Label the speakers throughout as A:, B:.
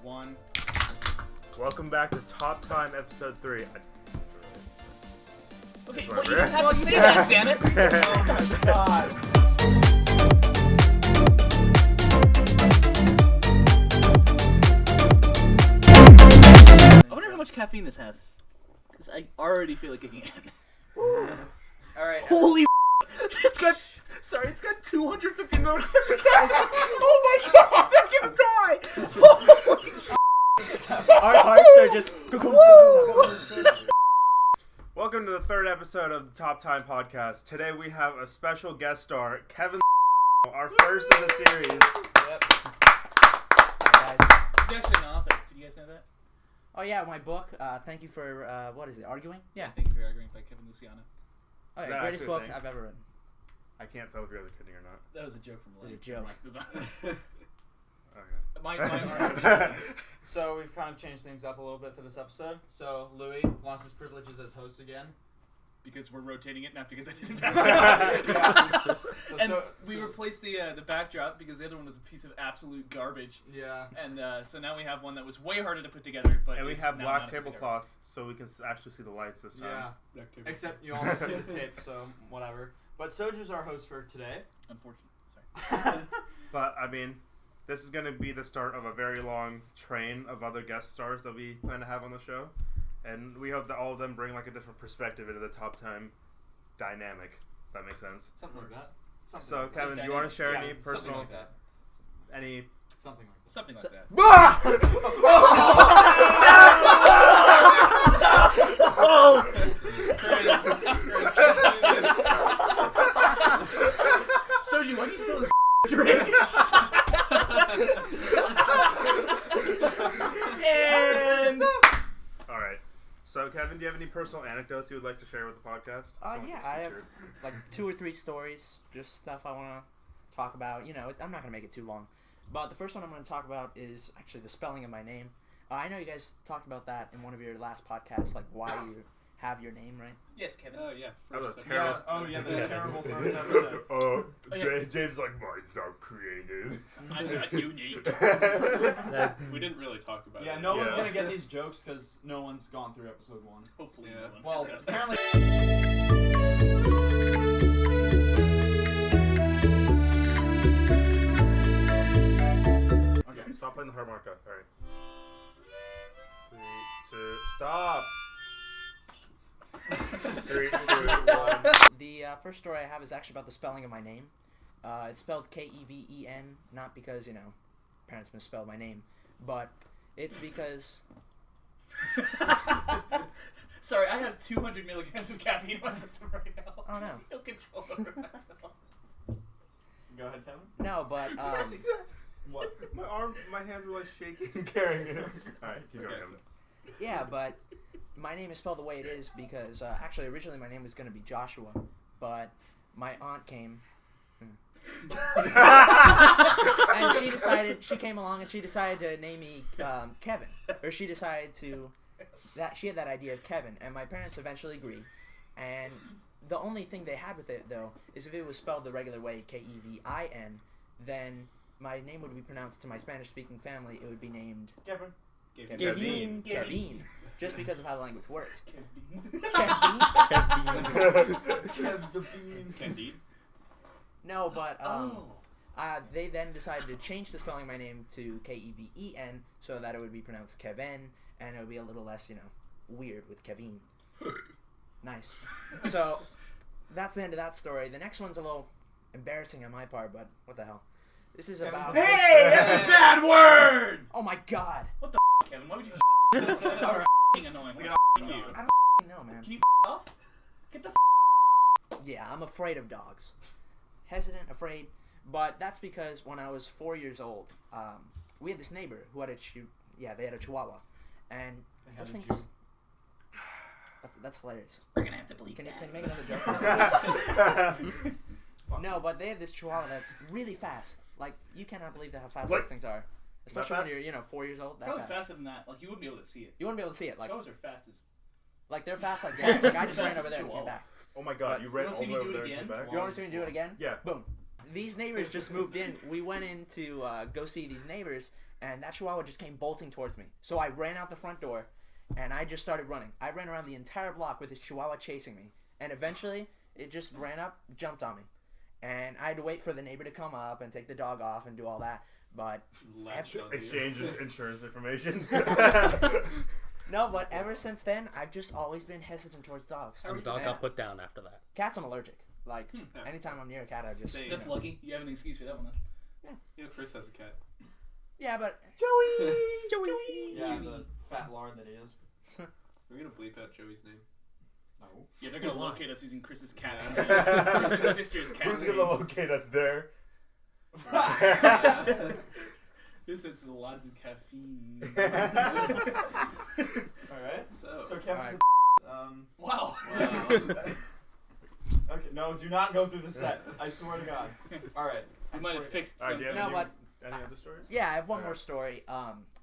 A: One.
B: Welcome back to Top Time Episode 3.
A: Okay, well, you didn't have to say that, damn it! Oh my god. I wonder how much caffeine this has. Because I already feel it kicking in.
C: Alright.
A: Holy it's got 250 milligrams of caffeine! Oh my god, I'm gonna die! Holy
C: Our hearts are just...
B: Welcome to the third episode of the Top Time Podcast. Today we have a special guest star, Keven, our first in the series.
C: Yep. Hi, guys.
A: He's actually an author. Did you guys know that?
C: Oh, yeah, my book. Thank you for, what is it, arguing?
A: Yeah, thank you for arguing by Keven Luciano.
C: Oh,
B: Is
C: yeah,
B: that
C: greatest
B: actually a
C: book
B: thing?
C: I've ever written.
B: I can't tell if you guys are kidding or not.
A: That was a joke from
C: It was
A: Louie.
C: a joke.
A: Mike, move on.
B: Okay.
A: My argument.
D: So we've kind of changed things up a little bit for this episode. So Louie lost his privileges as host again.
A: Because we're rotating it, not because I did it
D: Yeah.
A: And we replaced the backdrop because the other one was a piece of absolute garbage.
D: Yeah.
A: And so now we have one that was way harder to put together. But
B: And we
A: it's
B: have
A: now
B: black
A: not put together.
B: tablecloth so we can actually see the lights this time.
D: Yeah.
A: Black table.
D: Except you also see the tape, so whatever. But Sourjya's our host for today.
A: Unfortunately, sorry.
B: But, I mean, this is going to be the start of a very long train of other guest stars that we plan to have on the show. And we hope that all of them bring like a different perspective into the Top Time dynamic, if that makes sense.
D: Something like that. Something
B: So,
D: like
B: Kevin,
A: that.
B: do you want to share
D: Yeah,
B: any
D: something
B: personal...
D: like that.
B: Any...
D: Something like that.
A: Something like that. Sourjya, why do you spill this drink? And
B: Alright. So, Kevin, do you have any personal anecdotes you would like to share with the podcast? Someone
C: Yeah,
B: gets
C: I have
B: featured.
C: like 2 or 3 stories, just stuff I want to talk about. You know, I'm not going to make it too long. But the first one I'm going to talk about is actually the spelling of my name. I know you guys talked about that in one of your last podcasts, like why you have your name, right?
A: yes, Kevin.
E: Oh yeah.
B: That was
E: First
B: terrible.
D: Oh yeah, the terrible first episode.
B: Oh,
A: yeah.
B: James like, mine's not creative.
A: I'm not unique.
E: we didn't really talk about
D: Yeah,
E: it.
D: no one's
B: Yeah.
D: gonna get these jokes because no one's gone through episode 1.
A: Hopefully,
E: Yeah.
A: no one.
D: Well,
A: has got
D: apparently.
B: Okay, stop playing the harmonica. Alright. 3, 2, stop! 3, 2, 1.
C: The first story I have is actually about the spelling of my name. It's spelled Keven, not because, you know, parents misspelled my name, but it's because...
A: Sorry, I have 200 milligrams of caffeine in my system right now.
C: Oh, no.
A: No control over myself.
D: Go ahead, Kevin.
C: No, but...
B: What? My hands were like shaking carrying it. Alright, keep going.
A: Okay,
B: Kevin.
C: Yeah, but my name is spelled the way it is because actually originally my name was going to be Joshua, but my aunt came and she came along and she decided to name me Keven, or she decided to she had that idea of Keven, and my parents eventually agreed. And the only thing they had with it though is if it was spelled the regular way, Kevin, then my name would be pronounced to my Spanish-speaking family. It would be named
D: Kevin.
B: Keven.
C: Keven, just because of how the language works.
D: Kev's the bean.
E: Candide.
C: No, but they then decided to change the spelling of my name to Keven, so that it would be pronounced Keven, and it would be a little less, you know, weird with Kevin. Nice. So that's the end of that story. The next one's a little embarrassing on my part, but what the hell? This is about...
A: Hey, that's a bad word!
C: Oh my god!
A: Kevin, why would you that's
D: Alright.
A: annoying.
E: We
A: Like,
E: got you.
C: I don't know, man.
A: Can you off? Get the
C: Yeah, I'm afraid of dogs. Hesitant, afraid. But that's because when I was 4 years old, we had this neighbor who had they had a Chihuahua, and those things. That's hilarious.
A: We're gonna have to bleep
C: Can you
A: that.
C: make another joke? No, but they have this Chihuahua that's really fast. Like, you cannot believe how fast
B: What?
C: those things are. Especially
B: fast?
C: when you're, 4 years old. That
A: Probably
C: fast.
A: faster than that. Like, you wouldn't be able to see it.
C: You wouldn't be able to see it. Like
A: Chihuahuas are fast as...
C: they're fast like this. Like, I just ran
A: Fast
C: over
A: as
C: there and came
A: Chihuahua.
C: back.
B: Oh my god, you ran
A: wanna
B: all
A: see
B: the
A: me
B: way
A: do
B: over
A: it
B: there and came
A: again?
B: back?
C: You want to see me do it again?
B: Yeah.
C: Boom. these neighbors just moved in. We went in to go see these neighbors, and that chihuahua just came bolting towards me. So I ran out the front door, and I just started running. I ran around the entire block with this chihuahua chasing me, and eventually it just ran up, jumped on me. And I had to wait for the neighbor to come up and take the dog off and do all that. But
B: exchange insurance information.
C: no, but ever since then, I've just always been hesitant towards dogs.
F: And the dog got put down after that.
C: Cats, I'm allergic. Like, anytime I'm near a cat, I just...
E: Same.
G: That's lucky. You have an excuse for that one, then.
E: You know, Chris has a cat.
C: Yeah, but...
A: Joey!
D: Yeah, the fat lard that he is.
E: We're gonna bleep out Joey's name.
D: No.
G: Yeah, they're gonna locate us using Chris's cat.
E: Yeah.
G: Chris's sister's cat.
B: Who's gonna locate us there?
G: This is a lot of caffeine.
D: Alright.
E: So
D: Kevin.
G: Wow.
D: Okay, no, do not go through the set. I swear to God. Alright.
G: I might have fixed
B: Alright, do you
G: something.
B: have
C: No,
B: any other stories?
C: Yeah, I have one more story.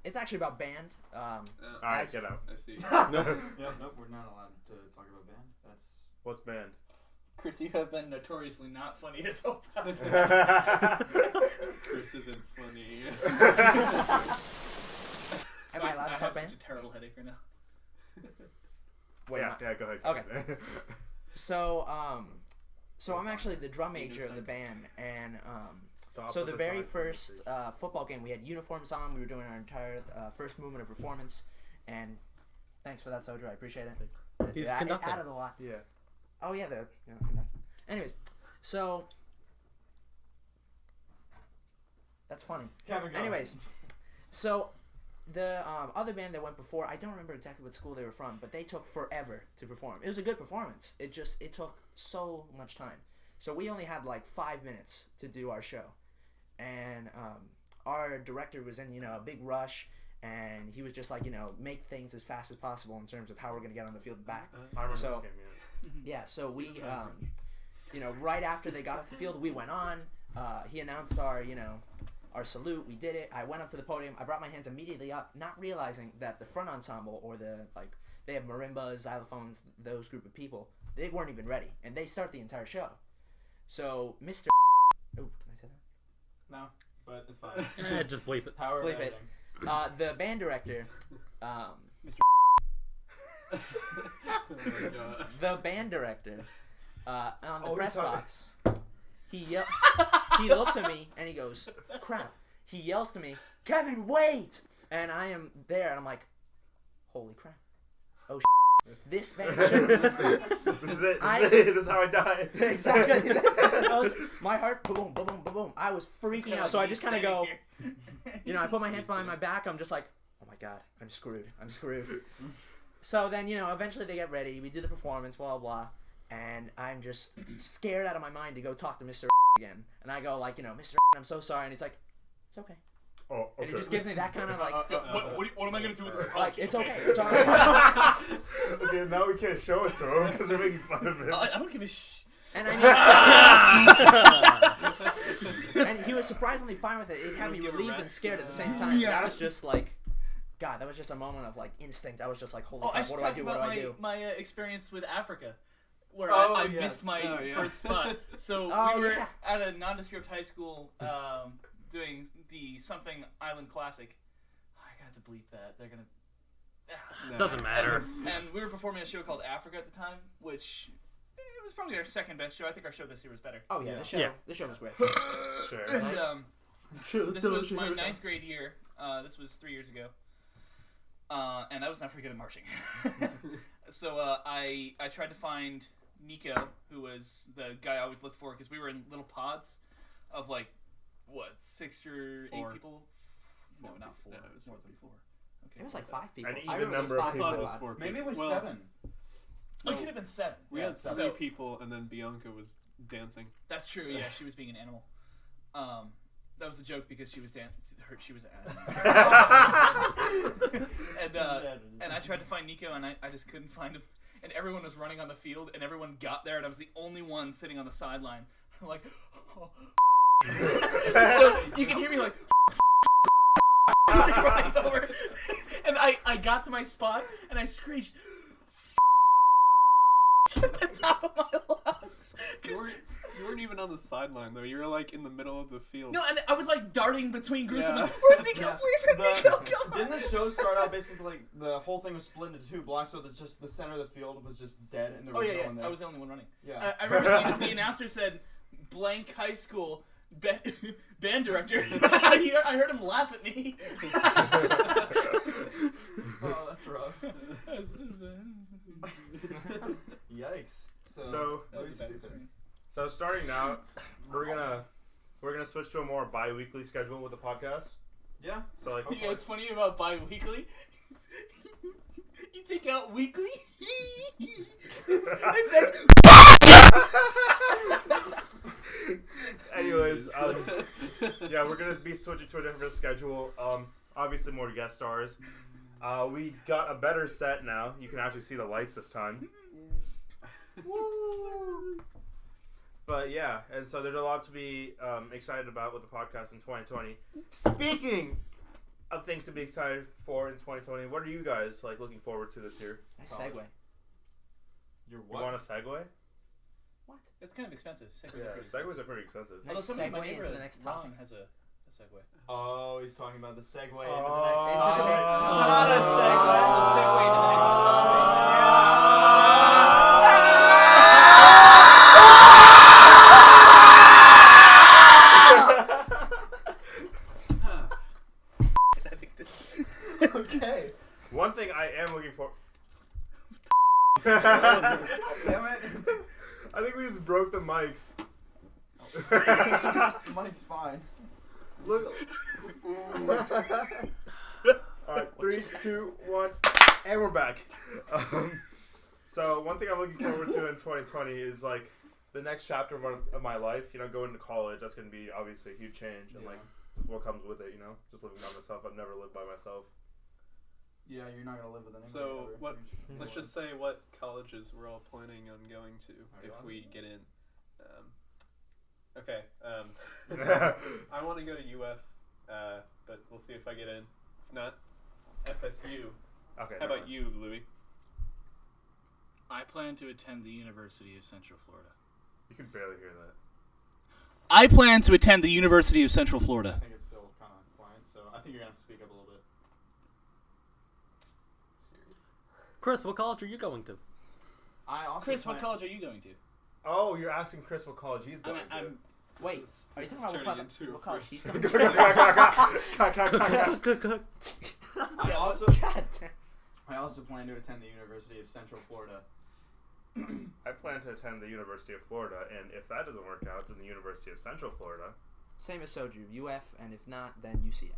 C: It's actually about band.
B: Alright, get out.
E: I see.
D: Nope, we're not allowed to talk about band. That's...
B: What's band?
G: Chris, you have been notoriously not funny as hell.
E: Chris isn't funny.
C: Am I allowed to
G: I
C: talk
G: have
C: band?
G: such a terrible headache right now.
C: Wait,
B: yeah, go ahead.
C: Okay. So I'm actually the drum major of the band, and so the very first football game, we had uniforms on. We were doing our entire first movement of performance, and thanks for that, Sourjya. I appreciate it.
F: He's
C: It
F: conducting.
C: added a lot.
B: Yeah.
C: Oh yeah, conducting. Anyways, so that's funny.
D: Kevin, go.
C: Anyways, so the other band that went before, I don't remember exactly what school they were from, but they took forever to perform. It was a good performance. It took so much time. So we only had like 5 minutes to do our show, and our director was in a big rush, and he was just like make things as fast as possible in terms of how we're gonna get on the field back.
B: I remember
C: So-
B: this game,
C: Yeah, so we right after they got off the field, we went on. He announced our salute. We did it. I went up to the podium. I brought my hands immediately up, not realizing that the front ensemble, or they have marimbas, xylophones, those group of people, they weren't even ready, and they start the entire show. So Mr. Oh, can I say that?
D: No, but it's fine.
F: Just bleep it.
D: Power of
C: Bleep it.
D: editing.
C: The band director,
E: Oh my God.
C: the band director, on the press
D: sorry.
C: box, he looks at me and he goes, "Crap!" He yells to me, "Kevin, wait!" And I am there, and I'm like, "Holy crap! Oh, this band should."
B: This is it. This is how I die.
C: Exactly. That was my heart. Boom, boom, boom, boom, boom. I was freaking out. So I just kind of go, I put my hands behind my back. I'm just like, "Oh my God, I'm screwed. I'm screwed." So then, eventually they get ready. We do the performance, blah, blah. And I'm just scared out of my mind to go talk to Mr. again. And I go like, "Mr. I'm so sorry." And he's like, "It's okay."
B: Oh, okay.
C: And he just gives me that kind of like,
G: What am I gonna do with this
C: like
G: apology?
C: it's okay. It's all right.
B: Okay, now we can't show it to him because we're making fun of him.
G: I don't give a
C: And and he was surprisingly fine with it. It had me
E: Give a
C: relieved and
E: rat's
C: scared at the same
G: ass.
C: time.
G: Yeah.
C: That was just like, God, that was just a moment of like instinct. I was just like, holy
G: I
C: crap,
G: should
C: what do I
G: talk
C: do? What
G: about
C: do I do?
G: my experience with Africa, where
D: Oh,
G: I
D: yes.
G: missed my
E: Oh, yeah.
G: first spot. So
C: Oh,
G: we were
C: yeah.
G: at a nondescript high school doing the something island classic. I got to bleep that. They're gonna.
E: No,
F: Doesn't matter.
G: And we were performing a show called Africa at the time, which it was probably our second best show. I think our show this year was better.
C: Oh yeah,
F: Yeah.
C: the show was great.
B: Sure.
G: And this was my 9th grade year. This was 3 years ago. And I was not very good at marching. So I tried to find Nico, who was the guy I always looked for, because we were in little pods of like, 6 or 8
E: 4.
G: people? No, not 4.
E: No,
G: It was more than 4. Okay.
C: It was like 5 people.
B: An
C: I
B: even
C: remember
B: number
C: those
B: of
C: 5
E: I thought
B: people.
E: it was 4 people.
D: Maybe it was
E: Well,
D: 7.
G: Oh, it could have been 7.
E: We
D: Yeah,
E: had 3
G: so-
E: people, and then Bianca was dancing.
G: That's true. Yeah, she was being an animal. That was a joke because she was she was an animal. And I tried to find Nico, and I just couldn't find him. And everyone was running on the field, and everyone got there, and I was the only one sitting on the sideline. I'm like, oh. So you can hear me like running over, and I got to my spot, and I screeched at the top of my lungs.
E: You weren't even on the sideline though. You were like in the middle of the field.
G: No, and I was like darting between groups. I'm
E: Yeah.
G: like, where's Nico?
D: Yeah.
G: Please, Nico, come on.
D: Didn't the show start out basically like the whole thing was split into 2 blocks, so that just the center of the field was just dead and there
G: Oh
D: was
G: yeah,
D: no
G: yeah.
D: one there?
G: I was the only one running.
D: Yeah.
G: I remember the announcer said, "Blank high school band director." I heard him laugh at me.
D: Oh, that's rough. Yikes.
B: So
G: That was a bad experience.
B: So starting now, we're gonna switch to a more bi-weekly schedule with the podcast.
D: Yeah.
B: So like,
G: You know what's funny about bi-weekly? You take out weekly. It says.
B: anyways, yeah, we're gonna be switching to a different schedule. Obviously more guest stars. We got a better set now. You can actually see the lights this time. But yeah, and so there's a lot to be excited about with the podcast in 2020. Speaking of things to be excited for in 2020, what are you guys like looking forward to this year?
C: Nice segue.
D: You're
B: You
D: what?
B: want a segue?
C: What?
G: It's kind of expensive.
B: Yeah, segues are pretty expensive.
C: Nice
G: Although somebody in my
C: segue into
G: neighborhood,
C: the next
G: Ron,
C: topic.
G: has a segue.
D: Oh, he's talking about the segue into the next
C: Into the
D: topic.
C: next
D: It's
C: topic.
D: not a segue.
G: It's a segue into the next I think this.
D: Okay.
B: One thing I am looking for.
D: Damn it.
B: I think we just broke the mics.
D: Mike's fine.
B: Look. Alright, 3, 2, 1, and we're back. So one thing I'm looking forward to in 2020 is like the next chapter of my life. You know, going to college. That's going to be obviously a huge change, and like what comes with it. You know, just living by myself. I've never lived by myself.
D: Yeah, you're not gonna live with anybody.
E: So
D: ever.
E: what? Let's just say what colleges we're all planning on going to if we get in. Okay. I want to go to UF, but we'll see if I get in. If not, FSU.
B: Okay.
E: How about you, Louie?
G: I plan to attend the University of Central Florida.
B: You can barely hear that.
G: I plan to attend the University of Central
D: I
G: Florida.
D: think it's still kind of quiet, so I think you're gonna have to speak up a little bit. Serious.
F: Chris, what college are you going to?
D: I also
G: Chris,
D: plan-
G: what college are you going to?
B: Oh, you're asking Chris what college he's going to.
C: Wait, are you
E: This
C: talking
E: is
C: about
E: turning into a
C: what college
E: first-
C: he's going
B: Cut,
C: to?
B: cut, cut, cut.
D: I also
C: God damn.
D: I also plan to attend the University of Central Florida.
B: I plan to attend the University of Florida, and if that doesn't work out, then the University of Central Florida.
C: Same as Sourjya, UF, and if not, then UCF.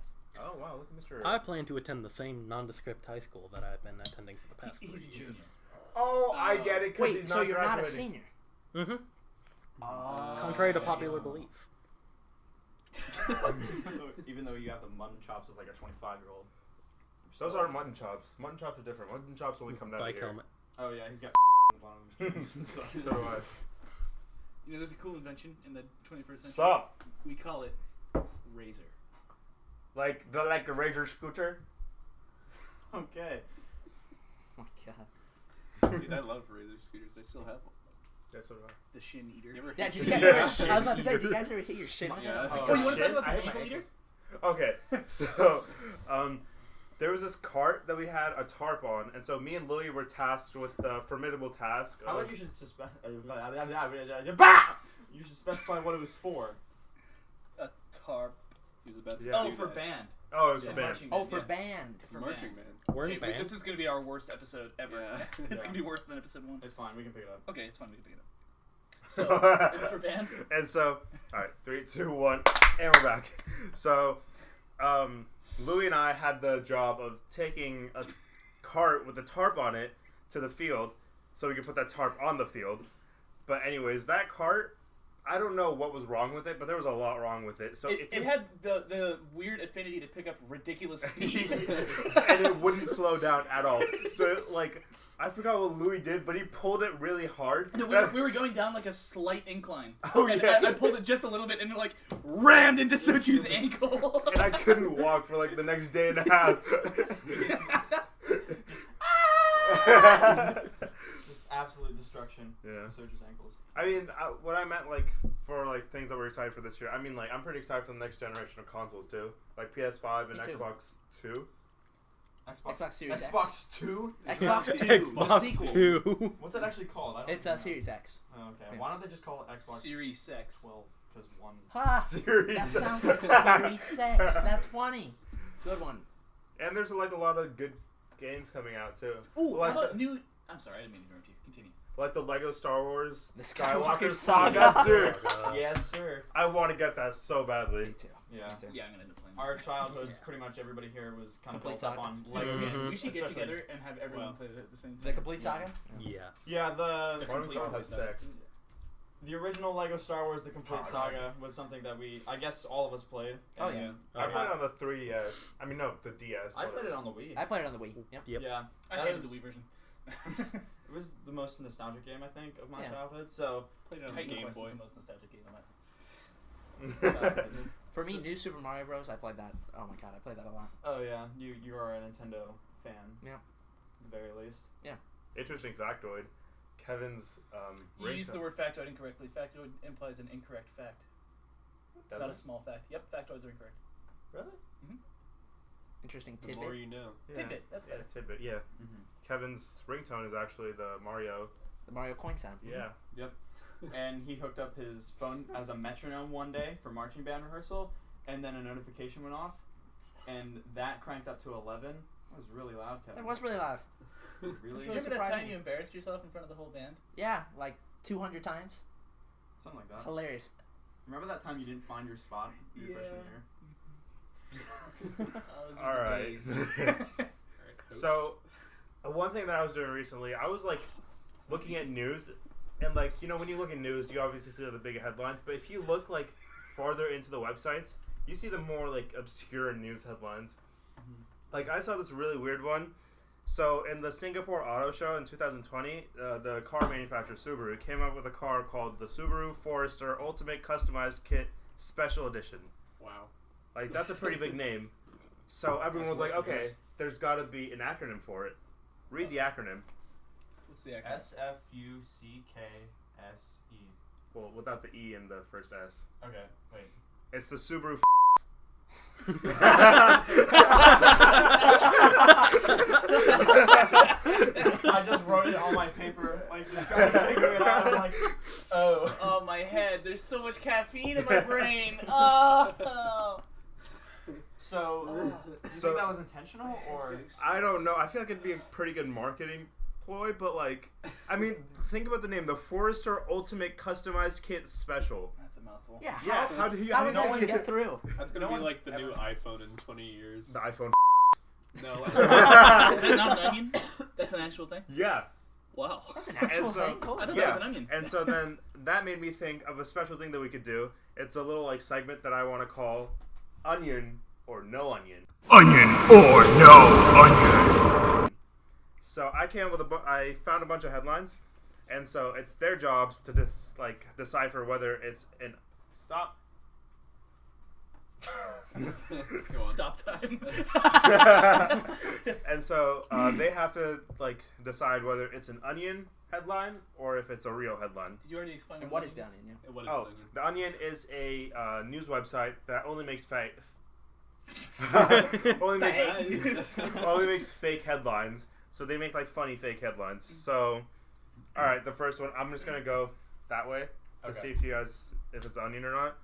B: Oh wow, look at Mr.
F: I plan to attend the same nondescript high school that I've been attending for the past
G: He's
F: 3
G: a junior.
F: years.
B: Oh, I get it. 'Cause
C: Wait,
B: he's
C: so
B: not
C: you're not a
B: graduating.
C: senior?
F: Mm-hmm.
C: Oh.
F: Contrary to popular belief.
D: Even though you have the mutton chops of like a 25-year-old.
B: Those aren't mutton chops. Mutton chops are different. Mutton chops only come down
F: Bike
B: to here.
F: helmet.
D: Oh yeah, he's got on him.
B: So do I.
G: You know, there's a cool invention in the 21st century.
B: Sup?
G: We call it razor.
B: Like a Razor scooter?
D: Okay.
C: Oh my god.
E: Dude, I love Razor scooters. I still have one.
B: Yes, so do I.
G: The shin eater.
E: You ever
C: Yeah,
E: hit
C: did you
E: your-
C: guys I was about to say, did you guys ever hit your shin?
E: Yeah.
G: Oh, you want to
B: shit?
G: talk about
B: I
G: the
B: hit my
G: ankle eater?
B: Okay, so there was this cart that we had a tarp on, and so me and Louie were tasked with the formidable task
D: How
B: of...
D: about you should you should specify what it was for.
G: A tarp.
E: He was about to
B: Yeah.
E: do
G: Oh, for
E: that.
G: band.
B: Oh, it was
G: Yeah,
B: for band.
G: marching
C: Oh,
G: band,
C: for
G: yeah.
C: band.
E: For
G: For
E: marching
G: band.
E: man.
F: We're in
G: Okay,
F: band.
G: this is going to be our worst episode ever.
E: Yeah.
G: It's
D: Yeah.
G: going to be worse than episode 1.
D: It's fine, we can pick it up.
G: Okay, it's fine. We can pick it up. So, it's for band.
B: And so, alright, 3, 2, 1, and we're back. So, Louie and I had the job of taking a cart with a tarp on it to the field so we could put that tarp on the field. But anyways, that cart, I don't know what was wrong with it, but there was a lot wrong with it. So
G: It had the weird affinity to pick up ridiculous speed.
B: and it wouldn't slow down at all. So, like, I forgot what Louie did, but he pulled it really hard.
G: No, we were going down like a slight incline.
B: Oh,
G: and
B: yeah.
G: I pulled it just a little bit and it like rammed into Sourjya's ankle.
B: And I couldn't walk for like the next day and a half.
D: Just absolute destruction.
B: Yeah.
D: Sourjya's ankles.
B: I mean, what I meant, like, for, like, things that we're excited for this year, I mean, like, I'm pretty excited for the next generation of consoles, too. Like, PS5 and
C: Me too.
B: Xbox 2.
C: Xbox Series X.
D: Xbox 2?
C: Xbox 2.
F: Xbox
C: The sequel.
F: 2.
D: What's it actually called? I don't
C: It's
D: know.
C: Series X.
D: Oh, okay.
C: Yeah.
D: Why don't they just call it Xbox
G: Series 6.
D: 12? Because one.
C: Ha!
B: Series.
C: That sounds like Series 6. That's funny. Good one.
B: And there's, like, a lot of good games coming out, too.
G: Ooh,
B: like
G: how about new... I'm sorry, I didn't mean to interrupt you. Continue.
B: Like the Lego Star Wars.
C: The Skywalker Saga.
B: Yes, sir.
D: Yes, sir.
B: I want to get that so badly.
C: Me too.
D: Yeah.
C: Me too.
G: Yeah, I'm gonna end up playing.
D: Our childhoods, pretty much everybody here was kind of
C: Complete
D: built up
C: saga.
D: on
G: Dude,
D: Lego
F: Mhm.
D: games.
G: we should get
D: especially-
G: together and have everyone
E: Wow.
G: play it at the same time.
C: The complete saga?
F: Yes.
D: Yeah,
G: The
B: Why don't we
G: complete
B: all have
G: complete saga.
B: sex?
D: the original Lego Star Wars: The Complete
B: Oh,
D: Saga was something that I guess all of us played.
C: Oh,
D: And
C: yeah.
B: I played it on the 3DS. I mean, no, the DS.
D: I played it on the Wii.
C: I played it on the Wii. Yep.
F: Yep.
D: Yeah,
G: I
D: that
G: hated
D: is-
G: the Wii version.
D: It was the most nostalgic game I think of my
C: Yeah.
D: childhood. So
E: Played it on the
G: Titan
E: Game
G: Quest
E: Boy.
G: is the most nostalgic game of mine.
C: For me, New Super Mario Bros. I played that. Oh my god, I played that a lot.
D: oh yeah, you are a Nintendo fan.
C: Yeah.
D: At the very least.
B: Interesting factoid. Kevin's
G: You used the word factoid incorrectly. Factoid implies an incorrect fact, not a small fact. Yep, factoids are incorrect.
D: Really?
C: Interesting
E: The more
C: tidbit.
E: you know.
G: Tidbit, that's better.
B: Tidbit, yeah.
D: Mm-hmm.
B: Kevin's ringtone is actually the Mario.
C: The Mario coin sound.
B: Yeah.
D: And he hooked up his phone as a metronome one day for marching band rehearsal, and then a notification went off, and that cranked up to 11. That was really loud, Kevin.
C: It was really loud.
D: really.
C: really
G: Remember that
C: surprising.
G: time you embarrassed yourself in front of the whole band?
C: Yeah, like 200 times.
D: Something like that.
C: Hilarious.
D: Remember that time you didn't find your spot your freshman year?
G: Those were
B: All
G: the
B: right.
G: days.
B: So, one thing that I was doing recently, I was like looking at news, and like when you look at news, you obviously see the big headlines. But if you look like farther into the websites, you see the more like obscure news headlines. Like I saw this really weird one. So in the Singapore Auto Show in 2020, the car manufacturer Subaru came up with a car called the Subaru Forester Ultimate Customized Kit Special Edition.
E: Wow.
B: Like that's a pretty big name. So everyone was like, okay, there's got to be an acronym for it. Read the acronym.
G: What's the acronym?
D: SFUCKSE.
B: Well, without the E in the first S.
D: Okay, wait.
B: It's the Subaru.
D: I just wrote it on my paper, like just trying to figure it out. I'm like, oh.
G: Oh, my head. There's so much caffeine in my brain. Oh.
D: So, do you
B: So-
D: think that was intentional, or?
B: I don't know. I feel like it'd be a pretty good marketing ploy, but like, I mean, think about the name: the Forester Ultimate Customized Kit Special.
G: That's a mouthful.
C: Yeah,
B: Yeah,
C: how,
B: how do you?
C: how
B: how
C: did
B: do
C: no
B: you
C: one get through?
E: That's
D: No
E: gonna be
D: one's
E: like the new
D: ever-
E: iPhone in 20 years.
B: the iPhone?
E: No.
G: Is that not an onion? That's an actual thing?
B: Yeah.
G: Wow.
C: That's an actual
B: And so-
C: thing. Cool.
G: I thought
B: Yeah.
G: that was an onion.
B: And so then that made me think of a special thing that we could do. It's a little like segment that I want to call Onion or No Onion.
A: Onion or no onion.
B: So I came up with I found a bunch of headlines, and so it's their jobs to decipher whether it's an stop.
E: Go on.
G: Stop time.
B: And so they have to decide whether it's an Onion headline or if it's a real headline.
G: Did you already explain
C: And what is
G: it
C: the onion? Yeah.
E: And what is
B: Oh,
E: an onion?
B: the Onion is a news website that only makes only makes fake headlines. So they make funny fake headlines. So, all right, the first one. I'm just gonna go that way to
D: Okay.
B: see if it's Onion or not.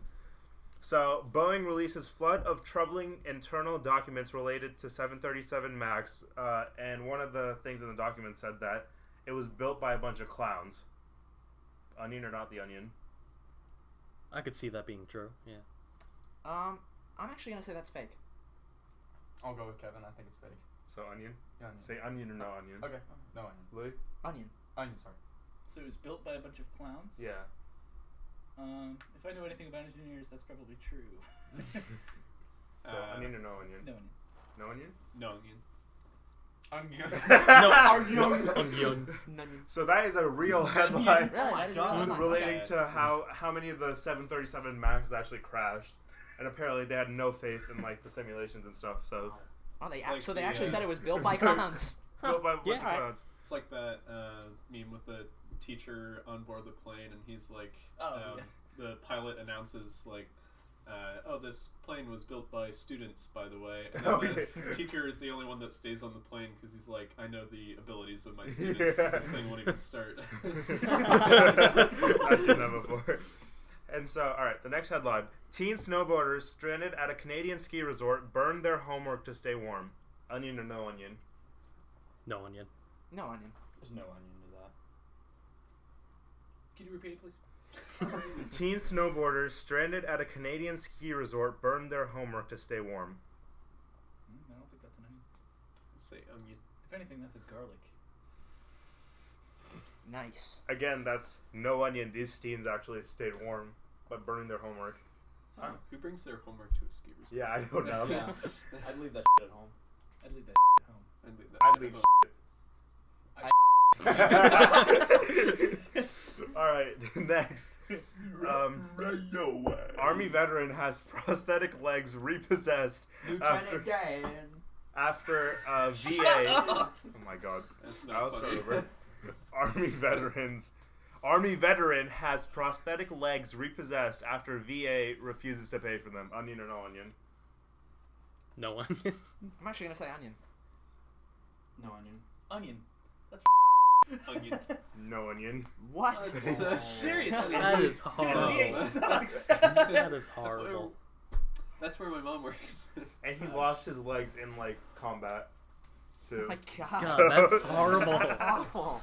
B: So Boeing releases flood of troubling internal documents related to 737 Max, and one of the things in the document said that it was built by a bunch of clowns. Onion or not the Onion?
F: I could see that being true. Yeah.
C: I'm actually gonna say that's fake.
D: I'll go with Kevin. I think it's fake.
B: So Onion.
D: Yeah, onion.
B: Say Onion or no Onion.
D: Okay. No onion.
B: Louie?
C: Onion.
D: Onion, sorry.
G: So it was built by a bunch of clowns?
B: Yeah.
G: If I know anything about engineers, that's probably true.
B: So Onion or no Onion?
G: No onion.
B: No Onion?
E: No onion.
D: Onion.
C: Onion.
B: So that is a real headline
C: Really? That is a real headline.
B: relating
E: Yes.
B: to how many of the 737 Maxes actually crashed, and apparently they had no faith in the simulations and stuff. So
C: Oh,
E: It's like
C: so they
E: the,
C: actually said it was built by clowns.
B: built by a bunch
F: Yeah,
B: of
F: alright.
B: clowns.
E: It's like that meme with the teacher on board the plane, and he's like, the pilot announces like, "Oh, this plane was built by students, by the way." And then the teacher is the only one that stays on the plane because he's like, "I know the abilities of my students. This thing won't even start."
B: I've seen that before. And so, all right, the next headline: Teen snowboarders stranded at a Canadian ski resort burned their homework to stay warm. Onion or no onion?
F: No onion.
C: No onion.
D: There's no onion to that.
G: Can you repeat it, please?
B: Teen snowboarders stranded at a Canadian ski resort burned their homework to stay warm.
G: I don't think that's an onion.
E: Say onion.
G: If anything, that's a garlic.
C: Nice.
B: Again, that's no onion. These teens actually stayed warm by burning their homework.
E: Who brings their homework to a ski resort?
B: Yeah, I don't know.
D: Yeah. I'd leave that shit at home.
G: I'd leave that at home.
E: I'd leave that.
B: I'd leave Alright, next. Army veteran has prosthetic legs repossessed after VA. Oh my god.
E: That's
B: I'll
E: not
B: start
E: funny.
B: over. Army veteran has prosthetic legs repossessed after VA refuses to pay for them. Onion or no onion?
F: No onion.
C: I'm actually gonna say onion.
D: No onion.
G: Onion. That's
E: Onion.
B: No onion.
C: What?
G: seriously.
F: That is
G: Dude,
F: horrible.
G: VA sucks.
F: That is horrible.
E: That's where my mom works.
B: And he lost his legs in like combat too.
C: Oh my god.
F: God, that's horrible.
C: That's awful.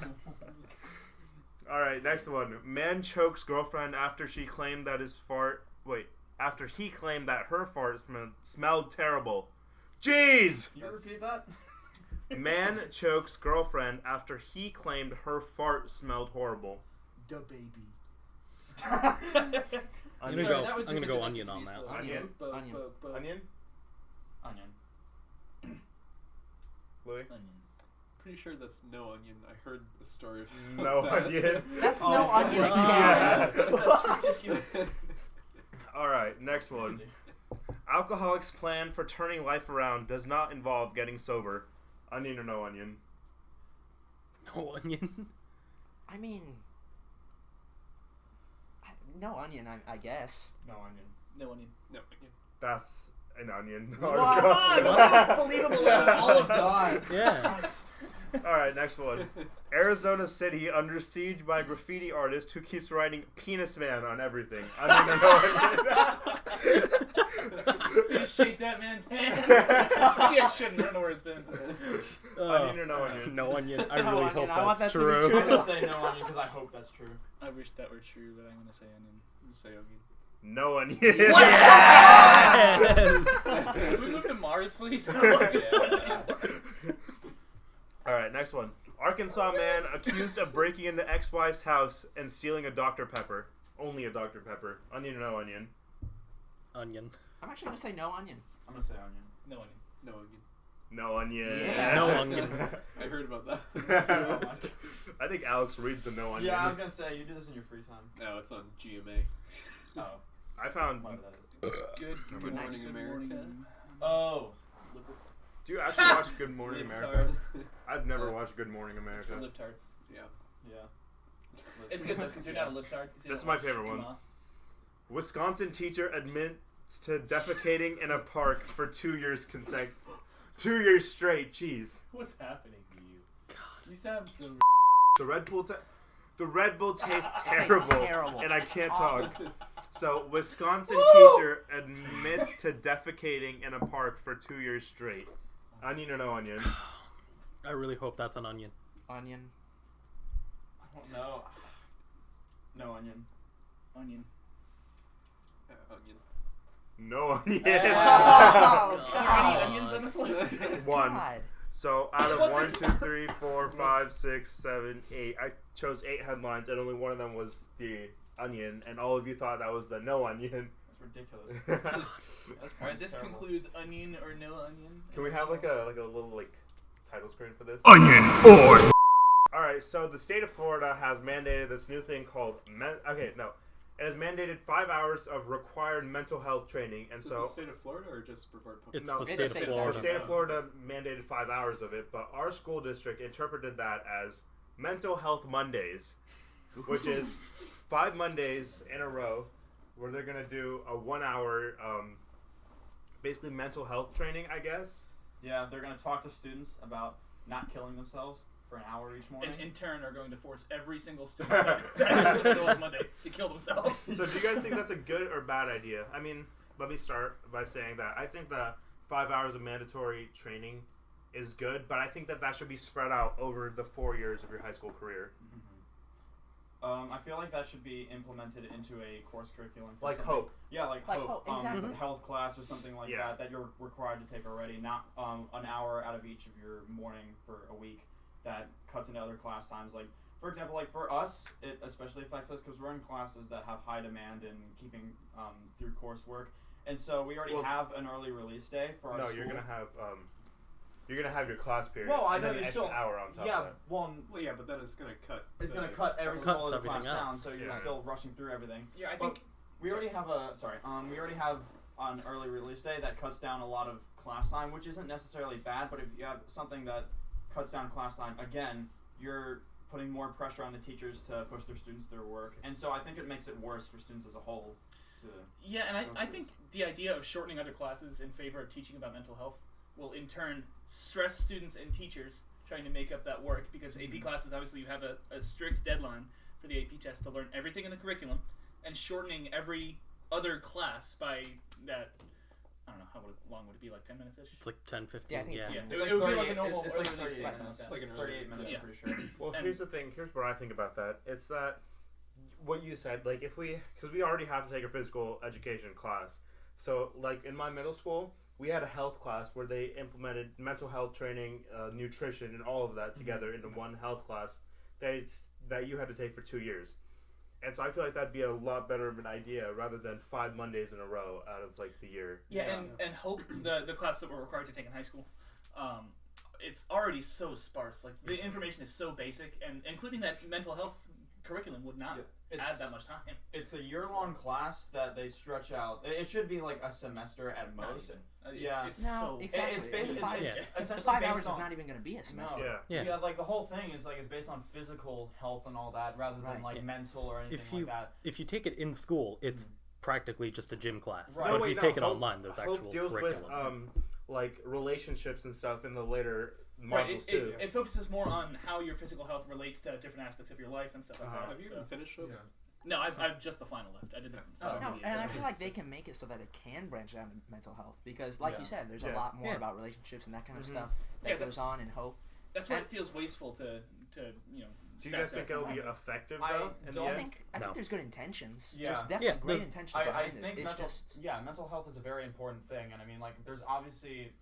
B: Alright, next one. Man chokes girlfriend after she claimed that his fart. Wait, after he claimed that her fart smelled terrible. Jeez!
D: Can you repeat that?
B: Man chokes girlfriend after he claimed her fart smelled horrible.
A: Da baby.
F: I'm
B: Onion.
F: gonna
G: that was
F: go
G: just a
F: onion
G: domestic
F: on
G: piece,
F: that
G: but-
F: one.
B: Onion?
C: Onion.
B: Onion?
D: Onion.
B: Louie?
G: Onion.
E: Pretty sure that's no onion. I heard the story of
B: No
E: that.
B: onion.
C: That's no onion again.
B: Yeah.
G: That's ridiculous.
B: Alright, next one. Alcoholics' plan for turning life around does not involve getting sober. Onion or no onion?
F: No onion.
C: I mean, no onion, I guess.
D: No onion.
G: No onion.
E: No onion.
B: That's an onion.
C: What?
B: Oh,
C: That's unbelievable.
G: All of God.
F: Yeah.
B: Alright, next one. Arizona City under siege by graffiti artist who keeps writing penis man on everything. Onion or no onion?
G: You shake that man's hand. He shouldn't. I don't know where it's been.
B: Onion or no onion?
F: No onion. I
C: No
F: really
C: onion.
F: hope
C: I want
F: that's
C: that to be
F: true.
C: true.
D: I'm gonna say no onion because I hope that's true.
G: I wish that were true, but I'm gonna say onion.
E: You say onion.
B: No onion.
F: Yes!
G: Can we move to Mars, please? I don't like this one.
B: Alright, next one. Arkansas man accused of breaking into ex-wife's house and stealing a Dr. Pepper. Only a Dr. Pepper. Onion or no onion?
F: Onion.
C: I'm actually gonna say no onion.
D: I'm gonna say onion.
G: No onion.
E: No onion.
B: No onion.
C: Yeah.
F: No onion.
E: I heard about that.
D: Oh my.
B: I think Alex reads the no onion.
D: Yeah, I was gonna say you do this in your free time.
E: No, it's on GMA.
D: Oh,
B: I found.
D: whatever that is.
G: Good.
B: Good
E: Morning America.
D: Oh.
B: Do you actually watch Good Morning America? I've never watched Good Morning
G: It's
B: America.
G: for libtards.
E: Yeah.
D: Yeah.
G: It's good though, because you're not a libtard.
B: This is my favorite one. Wisconsin teacher admits to defecating in a park for 2 years 2 years straight. Jeez.
G: What's happening to you? God, you sound so.
B: The Red Bull tastes terrible,
C: terrible.
B: and I can't
C: Awful.
B: talk. So, Wisconsin teacher admits to defecating in a park for 2 years straight. Onion or no onion?
F: I really hope that's an onion.
C: Onion.
D: I don't know. No onion.
G: Onion.
E: Onion.
B: No onion.
C: Oh,
G: Are there any onions on this list?
B: One.
C: God.
B: So out of 1, 2, 3, 4, 5, 6, 7, 8, I chose 8 headlines, and only one of them was the onion, and all of you thought that was the no onion.
D: That's ridiculous. That's
G: Alright, this
D: terrible.
G: concludes onion or no onion.
B: Can we have like a little like title screen for this?
H: Onion or
B: All right, so the state of Florida has mandated this new thing called It has mandated 5 hours of required mental health training, and
E: Is it
B: so
E: the state of Florida or just required public?
F: It's
B: no,
F: the
C: it's
F: state of
C: the state of
F: Florida.
B: the state of Florida mandated 5 hours of it, but our school district interpreted that as Mental Health Mondays, which is 5 Mondays in a row where they're gonna do a 1 hour, basically mental health training, I guess.
D: Yeah, they're gonna talk to students about not killing themselves for an hour each morning.
G: And in turn are going to force every single student that has to go on Monday to kill themselves.
B: So do you guys think that's a good or bad idea? I mean, let me start by saying that I think that 5 hours of mandatory training is good, but I think that that should be spread out over the 4 years of your high school career.
D: I feel like that should be implemented into a course curriculum. For
B: Like
D: something.
B: Hope.
D: Yeah, like Hope.
C: exactly.
D: Health class or something like
B: Yeah.
D: that you're required to take already, not an hour out of each of your morning for a week that cuts into other class times. Like, for example, like for us, it especially affects us because we're in classes that have high demand in keeping through coursework. And so we already have an early release day for our
B: No,
D: school.
B: you're gonna have your class period.
D: Well, I
B: and
D: know
B: then
D: you
B: an
D: still
B: extra hour on top
D: yeah,
B: of that.
D: well,
E: Well, yeah, but then it's gonna cut.
D: it's
E: the-
D: going to cut every
F: Cuts
D: single other class
F: everything
D: down,
F: else.
D: so you're
B: Yeah.
D: still rushing through everything.
G: Yeah, I
D: But
G: think
D: we already have we already have an early release day that cuts down a lot of class time, which isn't necessarily bad, but if you have something that cuts down class time, again, you're putting more pressure on the teachers to push their students through work. And so I think it makes it worse for students as a whole.
G: Yeah, and I
D: Okay.
G: think the idea of shortening other classes in favor of teaching about mental health will in turn stress students and teachers trying to make up that work because AP classes, obviously you have a strict deadline for the AP test to learn everything in the curriculum, and shortening every other class by that, I don't know, how long would it be, like 10 minutes-ish?
F: It's like 10, 15.
C: Yeah, I think it's
G: Yeah,
C: 10
G: it would be like a
D: 38
G: normal
D: it's like
G: early release
D: 38
G: class.
D: minutes.
G: Like
E: like
D: It's
E: an
D: 38
E: early-
D: minutes,
G: yeah.
D: I'm pretty sure.
B: Well,
G: And-
B: here's the thing. Here's what I think about that. It's that what you said. Like, because we already have to take a physical education class. So, like in my middle school, we had a health class where they implemented mental health training, nutrition, and all of that together into one health class that you had to take for 2 years. And so I feel like that'd be a lot better of an idea rather than 5 Mondays in a row out of like the year.
G: Yeah, and Hope, the class that we're required to take in high school, it's already so sparse. Like, the information is so basic, and including that mental health curriculum would not add that much time.
D: It's a year-long class that they stretch out. It should be like a semester at most. Yeah.
G: It's
C: No,
G: so
C: exactly.
D: It's,
C: The
D: based,
C: five-
D: it's
F: Yeah.
C: The
D: essentially
C: 5
D: based
C: hours is
D: on,
C: not even going to be a semester.
D: No.
B: Yeah.
F: Yeah.
D: Like the whole thing is like it's based on physical health and all that rather than
C: Right.
D: like
F: Yeah.
D: mental or anything
F: If
D: like
F: you
D: that.
F: if you take it in school, it's practically just a gym class.
D: Right.
F: But
D: No,
F: if
B: wait,
F: you
B: no,
F: take it
B: Hope-
F: online, there's
B: Hope
F: actual
B: deals
F: curriculum.
B: with like relationships and stuff in the later modules
G: Right,
B: too.
G: it focuses more on how your physical health relates to different aspects of your life and stuff like
B: Uh-huh.
G: that.
E: Have you
G: so-
E: even finished it?
G: No, I've just the final left. I didn't.
D: Oh,
C: No, and I feel like they can make it so that it can branch out into mental health because, like
D: Yeah.
C: you said, there's
B: Yeah.
C: a lot more
F: Yeah.
C: about relationships and that kind of
B: Mhm.
C: stuff that
G: Yeah, that-
C: goes on in Hope.
G: That's why it feels wasteful to you know.
B: Do you guys think it'll be effective though? in the
D: don't
C: I
B: end?
C: think
F: No.
C: there's good intentions.
D: Yeah.
C: There's definitely
F: Yeah,
C: great
F: there's-
C: intentions
D: I
C: behind this.
D: think
C: It's
D: mental
C: just
D: mental health is a very important thing, and I mean like there's obviously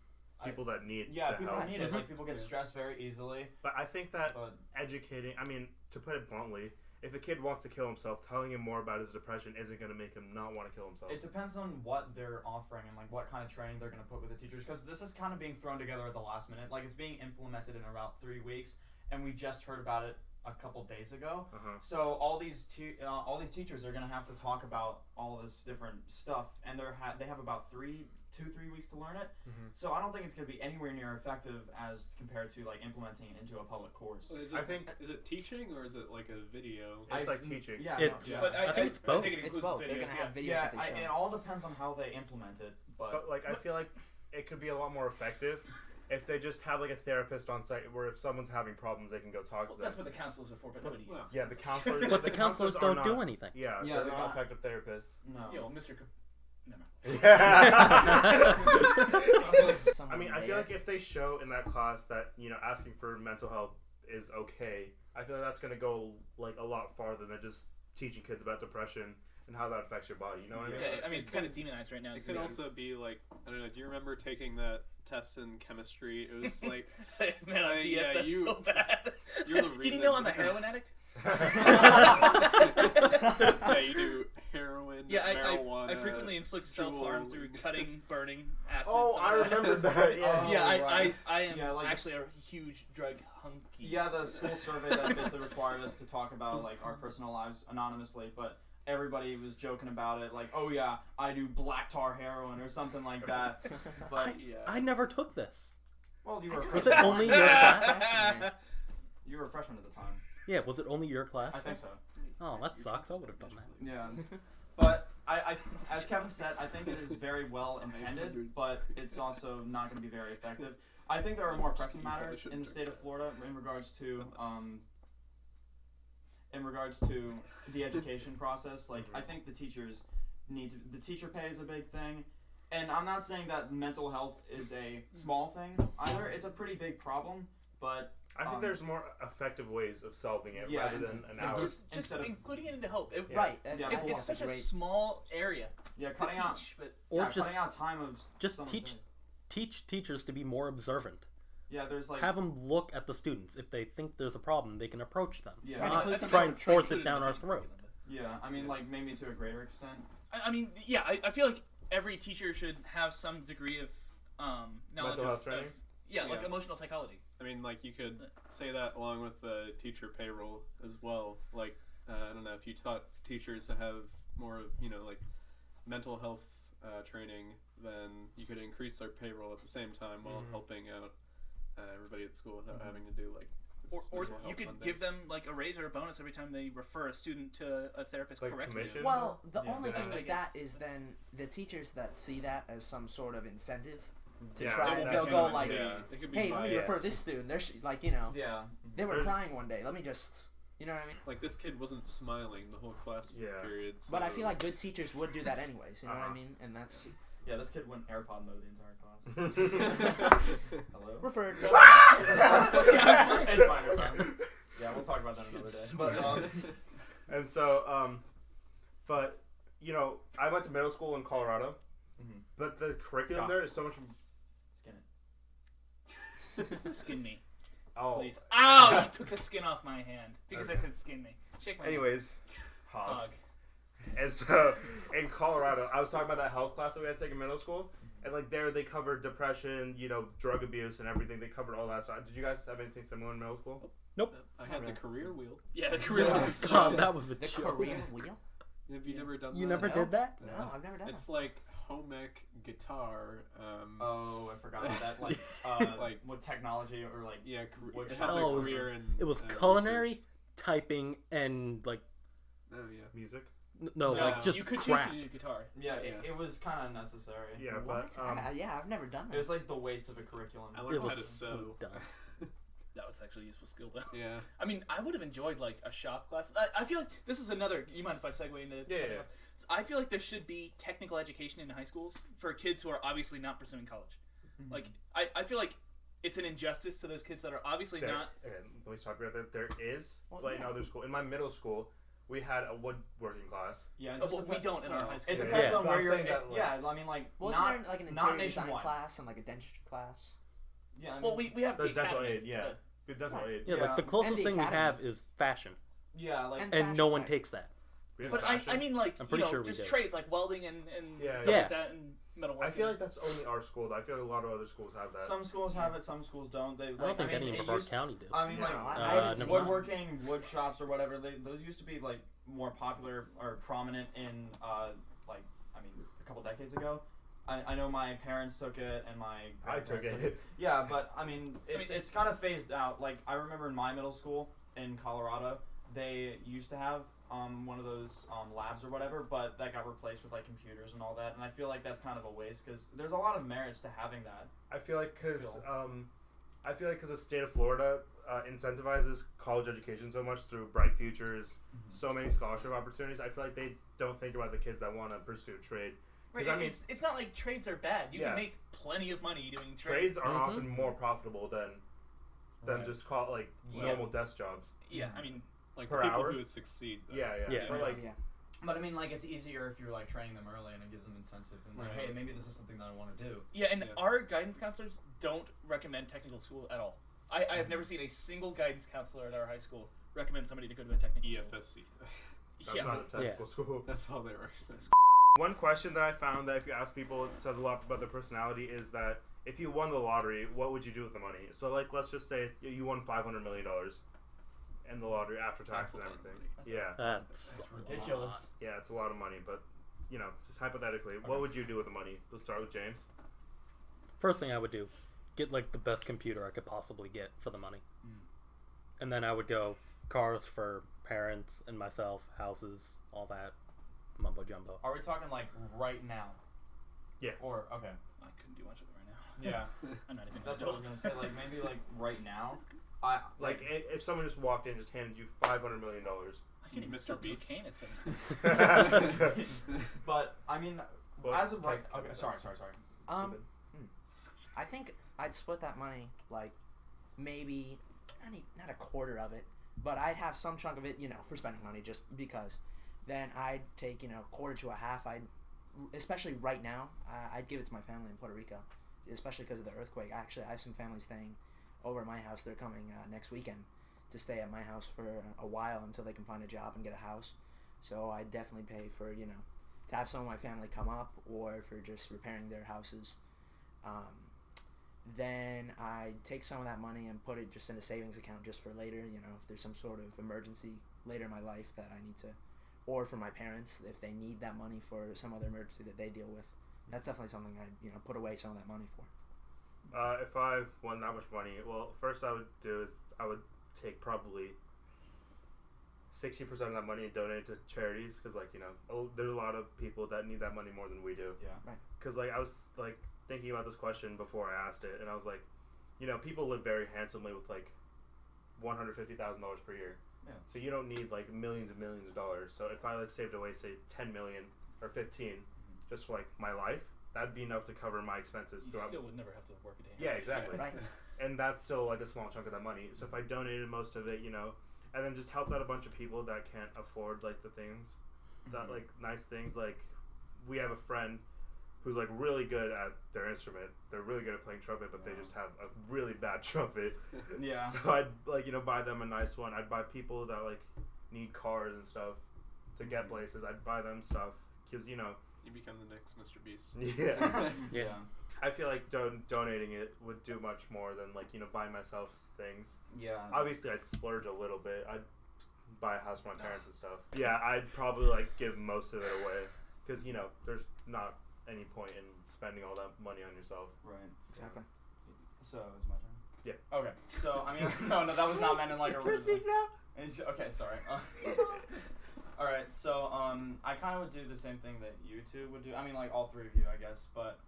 B: people that need
D: yeah
B: the
D: people
B: help.
D: need it. Like people get
E: Yeah.
D: stressed very easily,
B: But I think that
D: but
B: educating, I mean, to put it bluntly, if a kid wants to kill himself, telling him more about his depression isn't going to make him not want to kill himself.
D: it depends on what they're offering and like what kind of training they're going to put with the teachers because this is kind of being thrown together at the last minute. Like it's being implemented in about 3 weeks, and we just heard about it a couple days ago.
B: Uh-huh.
D: So all these teachers are going to have to talk about all this different stuff, and they have about 3 weeks to learn it.
B: Mhm.
D: So I don't think it's going to be anywhere near effective as compared to like implementing it into a public course.
E: Is
B: I
E: it,
B: think-
E: is it teaching or is it like a video?
B: It's like teaching.
D: Yeah,
F: It's-
D: no,
G: But
F: I think it's both.
G: I think it
C: it's
G: includes
C: both.
G: the
C: They're
G: videos,
C: gonna have videos
D: yeah.
C: that they
D: It
C: show.
D: all depends on how they implement it,
B: But like, I feel like it could be a lot more effective if they just have like a therapist on site where if someone's having problems, they can go talk
G: Well,
B: to
G: that's
B: them.
G: what the counselors are for, but nobody uses.
B: Yeah, the
G: them.
B: counselors.
F: But the counselors
B: are
F: don't
B: not-
F: do anything.
B: Yeah,
D: Yeah,
B: they're
D: they're
B: not
D: not.
B: effective therapists.
D: no.
G: Yo, Mr. Never mind.
B: I mean, I feel like if they show in that class that, you know, asking for mental health is okay, I feel like that's going to go like a lot farther than just teaching kids about depression and how that affects your body. You know what I mean?
G: Yeah, I mean, it's kind of demonized right now.
E: It could also be like, I don't know. Do you remember taking that test in chemistry? It was like,
G: Man, on BS,
E: yeah,
G: that's
E: you-
G: so bad.
E: you're the
G: Did you
E: reason-
G: know I'm a heroin addict?
E: yeah, you do heroin,
G: Yeah,
E: marijuana.
G: I frequently inflict self-harm
E: Juul.
G: through cutting, burning, acid.
B: Oh,
G: stuff
B: I
G: like that.
B: remembered that. Yeah.
D: Oh,
G: Yeah,
D: right.
G: I am
D: Yeah, like
G: actually a huge drug hunky.
D: Yeah, the school survey that basically required us to talk about like our personal lives anonymously, but everybody was joking about it, like, oh yeah, I do black tar heroin or something like that. But
F: I never took this.
D: well, you were a
F: Was it
D: freshman.
F: only your class?
D: You were a freshman at the time.
F: Yeah, was it only your class?
D: I think so.
F: Oh, that sucks. I would have done that.
D: Yeah, but I, as Kevin said, I think it is very well intended, but it's also not going to be very effective. I think there are more pressing matters in the state of Florida in regards to the education process. Like, I think the teachers the teacher pay is a big thing, and I'm not saying that mental health is a small thing either. It's a pretty big problem, but
B: I think there's more effective ways of solving it
D: yeah,
B: rather than an hour.
G: Just
D: Instead of-
G: including it into help.
C: Right.
D: Yeah,
G: It's such a small area
D: yeah,
G: to
D: cutting out
G: teach, but
F: Or
D: yeah,
F: just
D: cutting out time of
F: just
D: someone's
F: teach
D: day.
F: teach teachers to be more observant.
D: Yeah, there's like
F: Have them look at the students. If they think there's a problem, they can approach them.
D: Yeah.
C: And
F: Not
C: includes
F: try
C: some
F: and
G: training
F: force it down our throat.
D: yeah, I mean like maybe to a greater extent.
G: I mean, yeah, I feel like every teacher should have some degree of knowledge
B: Mental health
G: of
B: training?
G: like
E: Yeah.
G: emotional psychology.
E: I mean, like, you could say that along with the teacher payroll as well. Like, I don't know, if you taught teachers to have more of, like, mental health training, then you could increase their payroll at the same time while helping out everybody at school without having to do, like, this
G: Or
E: mental
G: you
E: health
G: could
E: Mondays.
G: give them like a raise or a bonus every time they refer a student to a therapist
B: Like
G: correctly.
B: commission?
C: Well, the
B: Yeah.
C: only thing
G: I
C: with
G: guess-
C: that is then the teachers that see that as some sort of incentive to
B: Yeah,
C: try,
B: that's
C: they'll go
B: true.
C: like,
E: Yeah, it could be
C: hey, let me
E: biased.
C: refer this student. They're like,
D: Yeah.
C: they were
B: There's-
C: crying one day. Let me just, you know what I mean?
E: Like, this kid wasn't smiling the whole class
B: Yeah.
E: period.
C: But I
E: so-
C: feel like good teachers would do that anyways. You know what I
B: Uh-huh.
C: mean? And that's
D: Yeah, this kid went AirPod mode the entire class. Hello?
C: referred.
D: It's fine, it's fine. Yeah, we'll talk about that another day. But
B: And so, but I went to middle school in Colorado, but the curriculum there is so much.
D: skin it.
G: Skin me,
B: Oh,
G: please. Ow! You took the skin off my hand because I
B: Okay.
G: said skin me. Shake my
B: anyways,
G: hand. Hug.
B: and so in Colorado, I was talking about that health class that we had to take in middle school, and like there they covered depression, drug abuse and everything. They covered all that stuff. Did you guys have anything similar in middle school?
E: I had the career wheel.
G: Yeah, the career was
F: God, that was a
C: The
F: joke.
C: career wheel?
E: Have you never done that?
F: You never
C: No.
F: did that?
C: No, I've never done
E: It's
C: that.
E: like home ec guitar.
D: Oh, I forgot about that. Like,
E: Like-
D: with technology or like.
E: Yeah,
D: What-
E: it had
F: Oh,
E: the
F: it was-
E: career and
F: It was
E: research.
F: culinary, typing, and like
E: Oh yeah.
B: Music.
F: no,
E: No,
F: like just
G: you could
F: crap.
G: choose to do guitar.
D: Yeah,
E: Yeah.
D: it was kind of necessary.
B: Yeah,
C: What?
B: but
C: Yeah, I've never done
D: It
C: that.
D: was like the waste of a curriculum.
E: I
F: It
E: learned how to
F: was
E: sew.
F: so dumb.
G: That was actually a useful skill though.
E: Yeah.
G: I mean, I would have enjoyed like a shop class. I feel like this is another. You mind if I segue into something
B: yeah.
G: else? I feel like there should be technical education in high schools for kids who are obviously not pursuing college. Like, I feel like it's an injustice to those kids that are obviously not.
B: Okay, let me stop you right there. There is,
C: Well,
B: but in
C: yeah.
B: other school, in my middle school, we had a woodworking class.
D: Yeah, it
G: Oh,
D: just
G: but we
D: dep-
G: don't in our high school.
D: It
B: Yeah,
D: depends
B: yeah.
D: on
B: But
D: where
B: I'm
D: you're.
B: saying that, like-
D: Yeah, I mean, like
C: Wasn't
D: not
C: there like an
D: not
C: interior design
D: nationwide.
C: class and like a dentistry class?
D: Yeah, I mean,
G: Well, we have
B: There's
G: the
B: dental
G: academy,
B: aid, yeah.
G: but-
B: Good dental
C: Right.
B: aid.
F: Yeah,
D: Yeah.
F: like the closest
C: And the
F: thing we
C: academy.
F: have is fashion,
D: yeah, like
C: And-
F: and no
C: fashion,
F: one
C: right.
F: takes that.
B: We have
G: But
B: fashion.
G: I mean, like,
F: I'm pretty sure we
G: just
F: did.
G: trades like welding and
B: Yeah,
G: stuff
F: yeah.
G: like that and metalworking.
B: I feel like that's only our school. Though. I feel like a lot of other schools have that.
D: some schools have it, some schools don't. They,
F: I
D: like,
F: don't think
D: I mean,
F: any
D: it
F: of our
D: used-
F: county did.
D: I mean,
B: No,
D: like
C: I haven't seen
D: woodworking, wood shops, or whatever. Those used to be like more popular or prominent in like I mean a couple decades ago. I know my parents took it and my
B: I took
D: grandparents
B: it.
D: Yeah, but I mean it's
G: mean-
D: it's kind of phased out. Like I remember in my middle school in Colorado, they used to have one of those labs or whatever, but that got replaced with like computers and all that. And I feel like that's kind of a waste because there's a lot of merits to having that.
B: I feel like because
D: Skill.
B: the state of Florida incentivizes college education so much through Bright Futures, so many scholarship opportunities. I feel like they don't think about the kids that want to pursue trade.
G: Right,
B: 'Cause, I mean,
G: it's not like trades are bad. You
B: Yeah.
G: can make plenty of money doing
B: trades
G: trades.
B: are
F: Mhm.
B: often more profitable than
D: Right.
B: just call like
G: Yeah.
B: normal desk jobs.
G: Yeah, I mean,
E: Like
B: Per
E: the people
B: hour?
E: who succeed. Though.
B: Yeah.
F: Yeah.
B: But like,
C: yeah.
H: But I mean, like, it's easier if you're like training them early and it gives them incentive and like,
E: Right.
H: hey, maybe this is something that I want to do.
G: yeah, and
E: Yeah.
G: our guidance counselors don't recommend technical school at all. I have never seen a single guidance counselor at our high school recommend somebody to go to a technical school.
E: EFSC.
B: that's
G: Yeah,
B: not a technical school.
E: That's all they were.
B: One question that I found that if you ask people, it says a lot about their personality is that if you won the lottery, what would you do with the money? So like, let's just say you won $500 million, in the lottery after tax
E: That's a
B: and
E: lot of
B: everything.
E: money.
B: Yeah,
F: That's
H: Ridiculous.
B: yeah, it's a lot of money, but you know, just hypothetically, what would you do with the money? Let's start with James.
F: first thing I would do. Get like the best computer I could possibly get for the money. And then I would go cars for parents and myself, houses, all that mumbo jumbo.
H: Are we talking like right now?
B: Yeah.
H: Or okay.
G: I couldn't do much with it right now.
H: Yeah.
G: I'm not even.
H: That's
G: an
H: what I was
G: adult.
H: gonna say. Like maybe like right now. I
B: Like, if someone just walked in and just handed you $500 million.
G: I can't even
E: Mr.
G: sell
E: Beast.
G: cocaine at 17.
H: But I mean,
B: Well,
H: as of right.
B: like-
H: Okay. Sorry.
C: I think I'd split that money like maybe not a quarter of it, but I'd have some chunk of it, for spending money just because. Then I'd take quarter to a half. Especially right now, I'd give it to my family in Puerto Rico, especially because of the earthquake. Actually, I have some family staying over at my house. They're coming next weekend to stay at my house for a while until they can find a job and get a house. So I definitely pay for to have some of my family come up or for just repairing their houses. Then I take some of that money and put it just in a savings account just for later, if there's some sort of emergency later in my life that I need to, or for my parents if they need that money for some other emergency that they deal with. That's definitely something I'd put away some of that money for.
B: If I won that much money, well, first I would do is I would take probably 60% of that money and donate to charities because, there's a lot of people that need that money more than we do.
H: Yeah.
C: Right.
B: Because, I was, thinking about this question before I asked it, and I was like, people live very handsomely with, $150,000 per year.
H: Yeah.
B: So you don't need, millions and millions of dollars. So if I, saved away, say, 10 million or 15 just for, my life, that'd be enough to cover my expenses
G: You
B: throughout.
G: still would never have to work a day.
B: Yeah, exactly.
C: Right.
B: And that's still a small chunk of that money. So if I donated most of it, and then just helped out a bunch of people that can't afford the things, that nice things. We have a friend who's really good at their instrument. They're really good at playing trumpet, but they just have a really bad trumpet.
H: Yeah.
B: So I'd buy them a nice one. I'd buy people that need cars and stuff to get places. I'd buy them stuff because
E: You become the next Mr. Beast.
B: yeah.
C: Yeah.
B: I feel like donating it would do much more than buying myself things.
H: Yeah.
B: Obviously, I'd splurge a little bit. I'd buy a house for my parents and stuff. Yeah, I'd probably give most of it away because there's not any point in spending all that money on yourself.
H: Right.
C: Exactly.
H: So it's my turn.
B: Yeah.
H: Okay. So I mean, no, that was not meant in a rude way. Okay, sorry. All right. So I kind of would do the same thing that you two would do. I mean, all three of you, I guess. But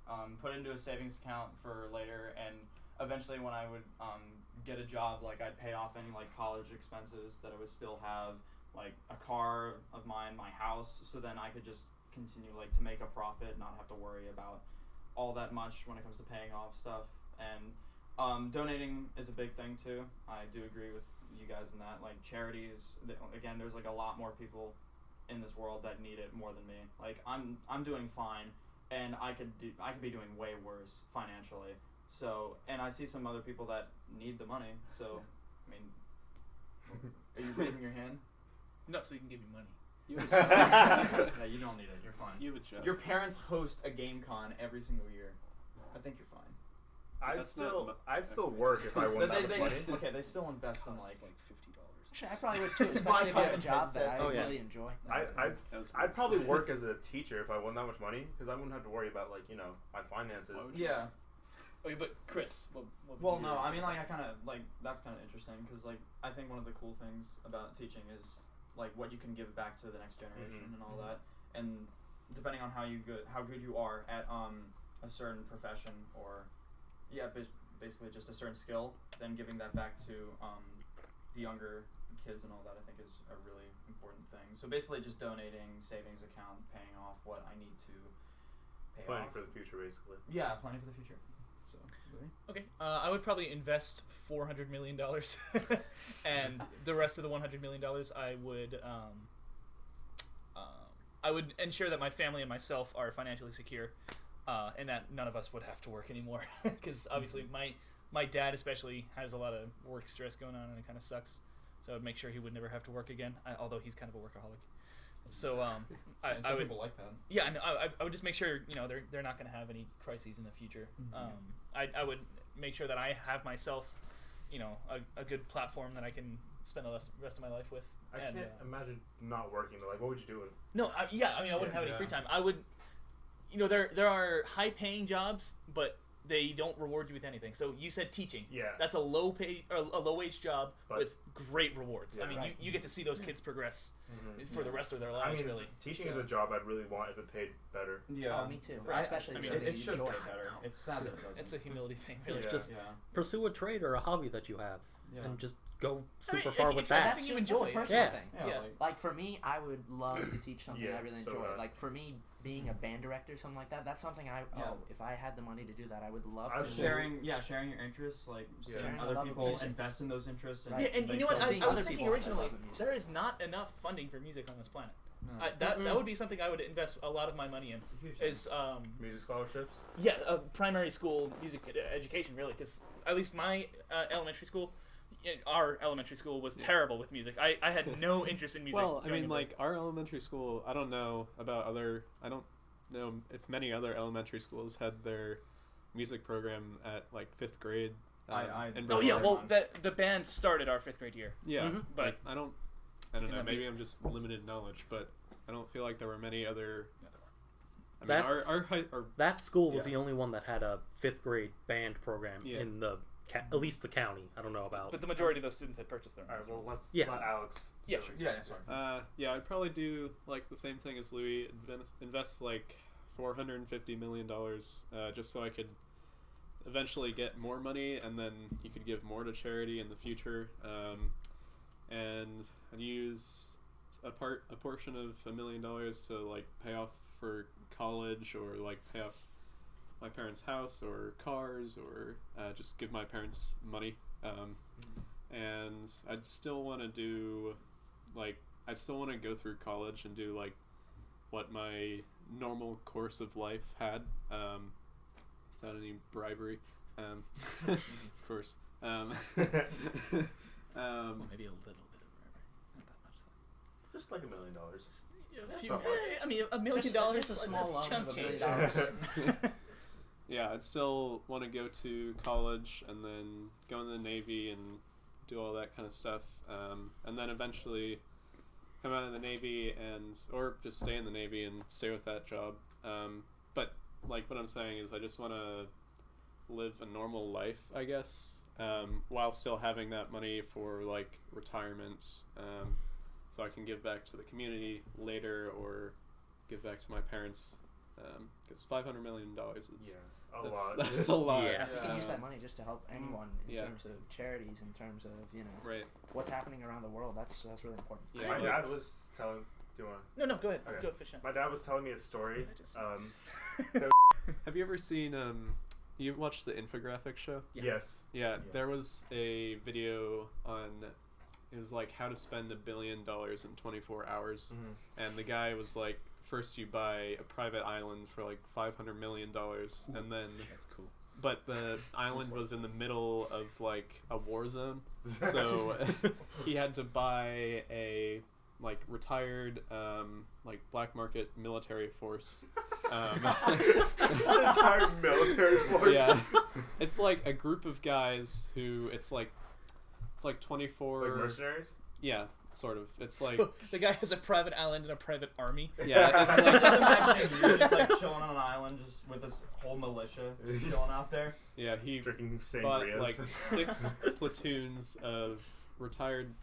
H: put into a savings account for later, and eventually, when I would get a job, I'd pay off any college expenses that I would still have, a car of mine, my house. So then I could just continue to make a profit, not have to worry about all that much when it comes to paying off stuff. And donating is a big thing too. I do agree with you guys in that. Charities, again, there's a lot more people in this world that need it more than me. I'm doing fine, and I could be doing way worse financially. So, and I see some other people that need the money. So, I mean, are you raising your hand?
G: No, so you can give me money.
H: No, you don't need it. You're fine.
E: You would show.
H: Your parents host a game con every single year. I think you're fine.
B: I'd
E: That's not
B: still work if I won that much money.
H: Okay, they still invest in
G: Costs $50.
C: Actually, I probably would too, especially if I had a job that I
B: Oh, yeah.
C: really enjoy.
B: I'd probably work as a teacher if I won that much money because I wouldn't have to worry about my finances.
E: Why would you?
H: Yeah.
G: Okay, but Chris, what would
H: Well,
G: you
H: no,
G: use
H: I
G: as
H: mean,
G: a-
H: I kind of that's kind of interesting because I think one of the cool things about teaching is what you can give back to the next generation and all that, and depending on how good you are at a certain profession or basically just a certain skill, then giving that back to the younger kids and all that I think is a really important thing. So basically just donating, savings account, paying off what I need to pay
B: Planning
H: off.
B: for the future, basically.
H: Yeah, planning for the future. So, Louie?
G: Okay, I would probably invest $400 million, and the rest of the $100 million, I would ensure that my family and myself are financially secure, and that none of us would have to work anymore. Because obviously, my dad especially has a lot of work stress going on, and it kind of sucks. So I would make sure he would never have to work again. Although he's kind of a workaholic. So
H: And
G: I
H: some
G: would.
H: people like that.
G: Yeah, and I would just make sure they're not going to have any crises in the future. I would make sure that I have myself, a good platform that I can spend the rest of my life with.
B: I can't imagine not working. Though. Like, what would you do with?
G: No, I wouldn't have any free time. I would, there are high paying jobs, but they don't reward you with anything. So you said teaching. Yeah. That's a low wage job with great rewards.
B: Yeah,
G: I mean, you get to see those kids progress for the rest of their lives. Really,
B: teaching is a job I'd really want if it paid better.
C: Yeah, me too. Especially
H: it should pay better. It's sad that it doesn't.
G: It's a humility thing, really.
F: Just pursue a trade or a hobby that you have, and just go super far with that.
G: That's something you enjoy.
C: That's a personal thing.
G: Yeah.
C: Like for me, I would love to teach something I really enjoy. Like for me, being a band director, something like that. That's something if I had the money to do that, I would love to.
H: Sharing your interests, like seeing other people invest in those interests. And
G: and you know what? I was thinking originally, there is not enough funding for music on this planet. That would be something I would invest a lot of my money in. Is
B: music scholarships?
G: Yeah, primary school music education, really, because at least my elementary school. Our elementary school was terrible with music. I had no interest in music.
E: Well, I mean, like, our elementary school, I don't know if many other elementary schools had their music program at, like, 5th grade.
G: The band started our 5th grade year.
E: Yeah, but like, I don't know, maybe I'm just limited knowledge, but I don't feel like there were many other...
F: that school was the only one that had a 5th grade band program in the... at least the county. I don't know about.
G: But the majority of those students had purchased their own.
B: Alright, well, let's let Alex.
G: Yeah, sure.
E: Yeah, I'd probably do like the same thing as Louie. Invest like $450 million, just so I could eventually get more money, and then you could give more to charity in the future. And I'd use a portion of $1 million to like pay off for college, or like pay off my parents' house or cars, or just give my parents money. And I'd still want to do, like, I'd still want to go through college and do, like, what my normal course of life had, without any bribery, of course.
G: Well, maybe a little bit of bribery. Not that much, though.
B: Just like $1 million.
G: I mean, $1 million
C: just a small loan of $1 million.
E: Yeah, I'd still want to go to college and then go in the Navy and do all that kind of stuff, and then eventually come out of the Navy or just stay in the Navy and stay with that job. But like what I'm saying is I just want to live a normal life, I guess, while still having that money for like retirement, so I can give back to the community later or give back to my parents, because $500 million is
B: lot.
E: That's a lot.
C: Yeah. If you can use that money just to help anyone in terms of charities, in terms of what's happening around the world, that's really important.
B: Yeah. My dad was telling. Do you want?
G: No, go ahead.
B: Okay.
G: Go fish on.
B: My dad was telling me a story.
E: Have you ever seen? You watched the infographic show?
B: Yeah. Yes.
E: Yeah, there was a video on. It was like how to spend $1 billion in 24 hours, and the guy was like, first you buy a private island for like $500 million, and then
G: that's cool.
E: But the island was in the middle of like a war zone, so he had to buy a like retired like black market military force.
B: Retired military force.
E: Yeah, it's like a group of guys who it's like 24
B: like mercenaries.
E: Yeah. Sort of. It's like
G: so the guy has a private island and a private army.
E: Yeah, it's like
H: just imagining you just like chilling on an island just with this whole militia chilling out there.
E: Yeah, he
B: drinking
E: bought
B: sangrias.
E: like 6 platoons of retired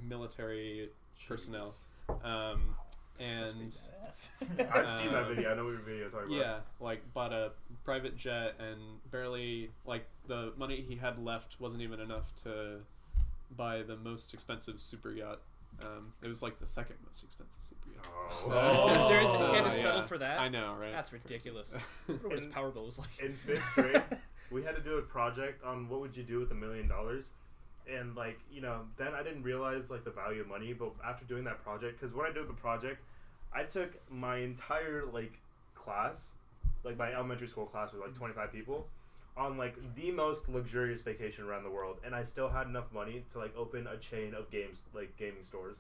E: military personnel. And
B: I've seen that video. I know what your video is talking about.
E: Yeah, like bought a private jet and barely like the money he had left wasn't even enough to buy the most expensive super yacht. It was like the second most expensive super yacht.
G: Seriously, he had to settle for that?
E: I know, right?
G: That's ridiculous. I wonder what his power bill was like.
B: In 5th grade, we had to do a project on what would you do with $1 million, and like then I didn't realize like the value of money. But after doing that project, because what I did with the project, I took my entire like class, like my elementary school class was like 25 people. On like the most luxurious vacation around the world, and I still had enough money to like open a chain of gaming stores.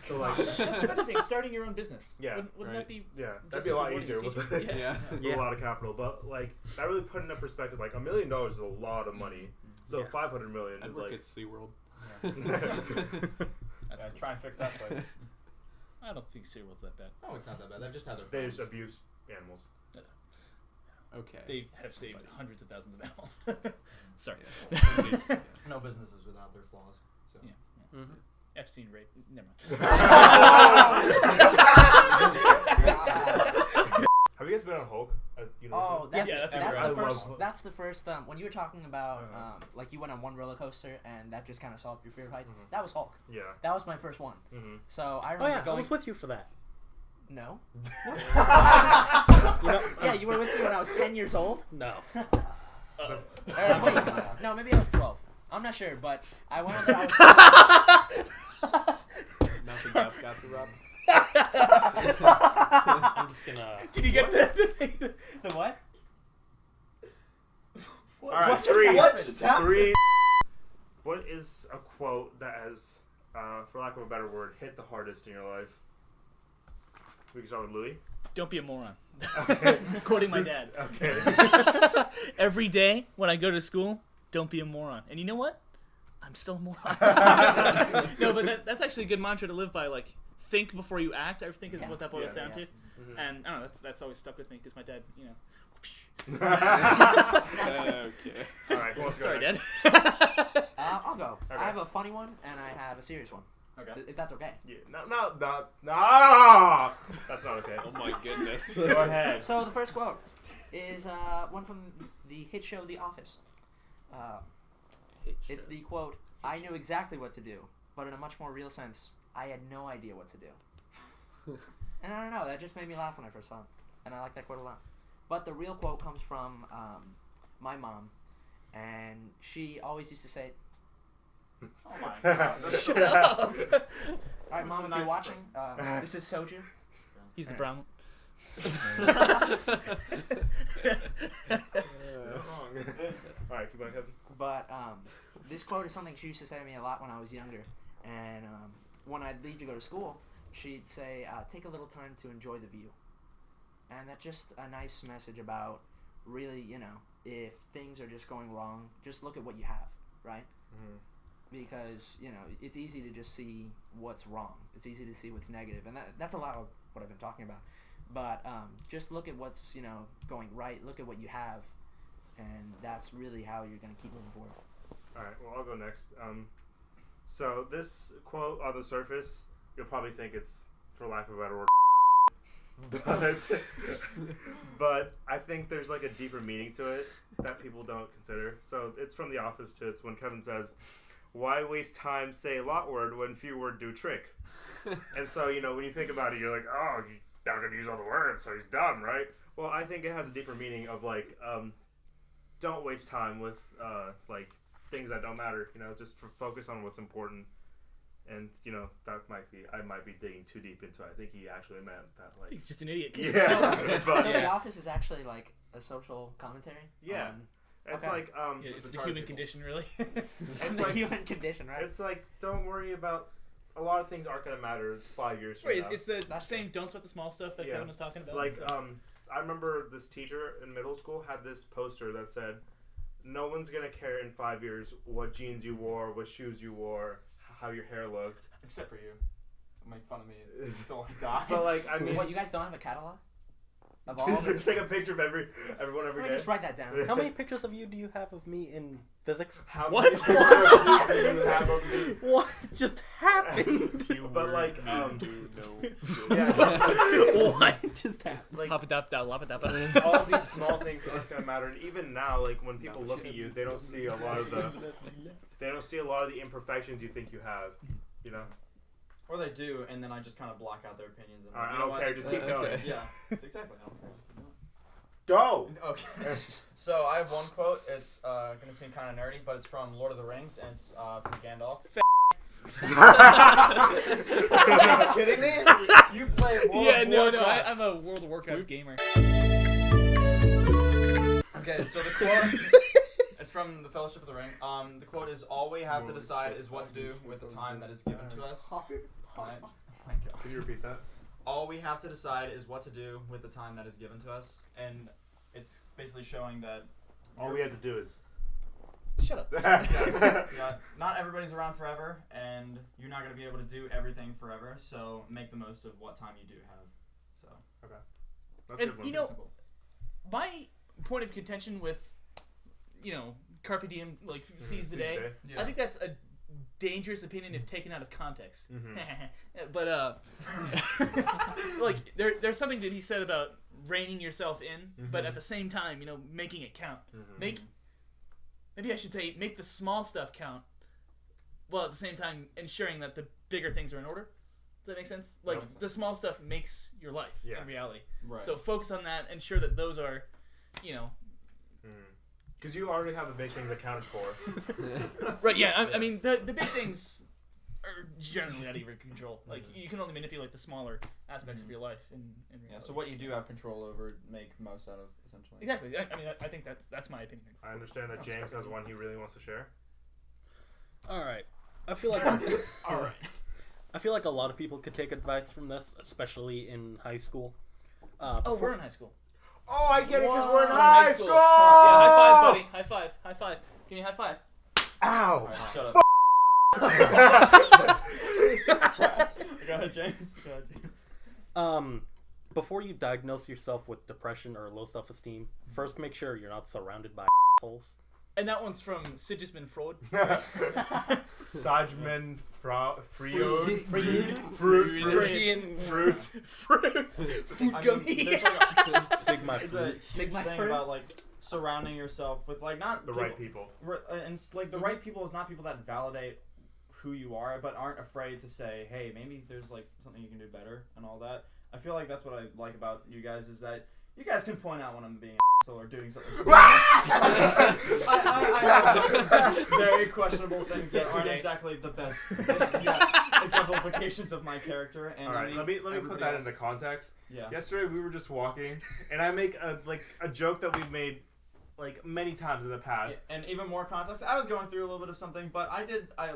B: So like
G: that's another thing, starting your own business.
B: Yeah,
G: wouldn't that be?
B: Yeah, that'd be a lot easier with a lot of capital. But like that really put into perspective, like $1 million is a lot of money. So 500 million
E: I'd
B: is
E: work
B: like
E: at SeaWorld.
G: That's cool.
H: Try and fix that place.
G: I don't think SeaWorld's that bad.
I: Oh, it's not that bad. They've just had their
B: They
I: problems.
B: just abuse animals.
E: Okay.
G: They have saved hundreds of thousands of animals. Sorry.
I: No business is without their flaws. So.
G: Yeah.
F: Mm-hmm.
G: Epstein rape. Never
B: Have you guys been on Hulk at university?
C: Oh, that,
G: Yeah, that's
C: that's
B: incredible.
C: the
B: I
C: first.
B: love-
C: That's the first. When you were talking about,
B: Uh-huh.
C: like you went on one roller coaster and that just kind of solved your fear of heights.
B: Mhm.
C: That was Hulk.
B: Yeah.
C: That was my first one.
B: Mm-hmm.
C: So I
F: Oh
C: remember
F: yeah, I
C: going.
F: was with you for that.
C: No.
F: You know,
C: Yeah, you were with me when I was 10 years old.
F: No.
C: Or, wait, no, maybe I was 12. I'm not sure, but I went on that.
E: Nothing got the rub.
F: I'm just gonna.
G: Did you get the
C: The what?
B: All right,
C: What just
B: three.
C: happened?
H: What just happened?
B: Three. What is a quote that has, for lack of a better word, hit the hardest in your life? We can start with Louie.
G: Don't be a moron.
B: Okay.
G: Quoting my dad.
B: Okay.
G: Every day when I go to school, don't be a moron. And you know what? I'm still a moron. No, but that's actually a good mantra to live by. Like, think before you act, I think is what that boils
B: Yeah.
G: down to.
B: Mhm.
G: And I don't know, that's always stuck with me because my dad,
E: Okay.
B: All right. Who wants to go
G: Sorry,
B: next?
G: Dad.
C: I'll go.
B: Okay.
C: I have a funny one and I have a serious one.
H: Okay.
C: If that's okay.
B: Yeah. No. That's not okay.
E: Oh my goodness.
B: Go ahead.
C: So the first quote is one from the hit show The Office. It's the quote, "I knew exactly what to do, but in a much more real sense, I had no idea what to do." And I don't know, that just made me laugh when I first saw it. And I like that quote a lot. But the real quote comes from my mom, and she always used to say,
H: Oh my god.
G: Shut up.
C: "All right,
H: What's
C: Mom,
H: the
C: if you're
H: nicest
C: watching, this is Sourjya."
G: He's the brown one.
B: Wrong. All right. Keep on, Kevin.
C: But this quote is something she used to say to me a lot when I was younger. And when I'd leave to go to school, she'd say, "Take a little time to enjoy the view." And that's just a nice message about really, if things are just going wrong, just look at what you have, right?
B: Mm-hmm.
C: Because, it's easy to just see what's wrong. It's easy to see what's negative. And that's a lot of what I've been talking about. But just look at what's, going right. Look at what you have. And that's really how you're going to keep moving forward.
B: All right. Well, I'll go next. So this quote on the surface, you'll probably think it's, for lack of a better word, but I think there's like a deeper meaning to it that people don't consider. So it's from The Office too. It's when Kevin says, "Why waste time, say lot word when few word do trick?" And so when you think about it, you're like, "Oh, he's not gonna use all the words, so he's dumb, right?" Well, I think it has a deeper meaning of like, don't waste time with like things that don't matter. Just focus on what's important. And that I might be digging too deep into it. I think he actually meant that, like,
G: He's just an idiot.
B: yeah, but
C: So The Office is actually like a social commentary?
B: Yeah. It's
C: okay.
B: like
G: It's the human condition, really.
B: it's
C: the
B: like
C: human condition, right?
B: it's like don't worry about a lot of things aren't gonna matter 5 years from
G: Right,
B: now.
G: it's the
C: That's
G: same don't sweat the small stuff that
B: Yeah.
G: Kevin was talking about.
B: Like
G: so.
B: I remember this teacher in middle school had this poster that said, "No one's gonna care in 5 years what jeans you wore, what shoes you wore, how your hair looked."
H: Except for you. Make fun of me until I die.
B: But like I mean,
C: What, you guys don't have a catalog? Of all of
B: just
C: it?
B: take a picture of everyone every
C: Let me
B: day.
C: just write that down.
F: How many pictures of you do you have of me in physics?
B: How
G: What?
B: many pictures do you have of me?
F: What just happened?
B: But like
E: Yeah.
F: What just happened?
B: like
G: Hop it up, down, lop it up.
B: all these small things aren't gonna matter. And even now, like when people look at you, they don't see a lot of the imperfections you think you have.
H: Or they do, and then I just kind of block out their opinions. And
B: All right,
H: you
B: I
H: know
B: don't
H: what?
B: care. Just keep
E: Okay.
B: going.
H: Yeah, that's exactly. I don't care.
B: Go.
H: Okay. So I have one quote. It's gonna seem kind of nerdy, but it's from Lord of the Rings, and it's from Gandalf. Are you kidding me? You play World
G: Yeah,
H: of
G: no,
H: Warcraft.
G: I'm a World of Warcraft gamer.
H: Okay, so the quote. It's from the Fellowship of the Ring. The quote is, "All we have to decide is what to do with the time that is given to us." Right? Oh my God.
B: Can you repeat that?
H: All we have to decide is what to do with the time that is given to us, and it's basically showing that
B: All we have to do is
G: Shut up.
H: Yeah, not everybody's around forever, and you're not going to be able to do everything forever, so make the most of what time you do have. So
B: That's
G: And
B: a good one.
G: you know,
H: simple.
G: my point of contention with, Carpe Diem, seize the day.
H: Yeah.
G: I think that's a dangerous opinion if taken out of context. But there's something that he said about reining yourself in, but at the same time, making it count. Maybe I should say make the small stuff count, while at the same time ensuring that the bigger things are in order. Does that make sense? The small stuff makes your life in reality.
H: Right.
G: So focus on that. Ensure that those are,
B: Because you already have the big things accounted for.
G: Right, yeah. I mean, the big things are generally out of your control. You can only manipulate the smaller aspects of your life in reality.
H: Yeah, so what you do have control over, make most out of, essentially.
G: Exactly. I mean, I think that's my opinion.
B: I understand that James has one he really wants to share.
F: All right. I feel like
G: All right.
F: I feel like a lot of people could take advice from this, especially in high school.
G: We're in high school.
B: Oh, I get it because we're in
G: We're
B: high school.
G: Yeah, high five, buddy. High five. High five. Give me a high five.
B: Ow!
H: Alright, shut up. Go ahead, James.
F: Before you diagnose yourself with depression or low self-esteem, first make sure you're not surrounded by assholes.
G: And that one's from Sigismund Freud.
B: Sajman Fruit.
G: Food gummy.
H: There's
F: Sigma
H: It's a
F: fruit.
H: huge
C: Sigma
H: thing
C: fruit?
H: about surrounding yourself with not
B: The right people.
H: And it's the right people is not people that validate who you are, but aren't afraid to say, hey, maybe there's something you can do better and all that. I feel like that's what I like about you guys is that you guys can point out when I'm being an asshole or doing something. I have very questionable things that aren't exactly the best exemplifications of my character. And
B: All right, let me put that into context.
H: Yeah.
B: Yesterday we were just walking, and I make a joke that we've made many times in the past.
H: And even more context, I was going through a little bit of something, but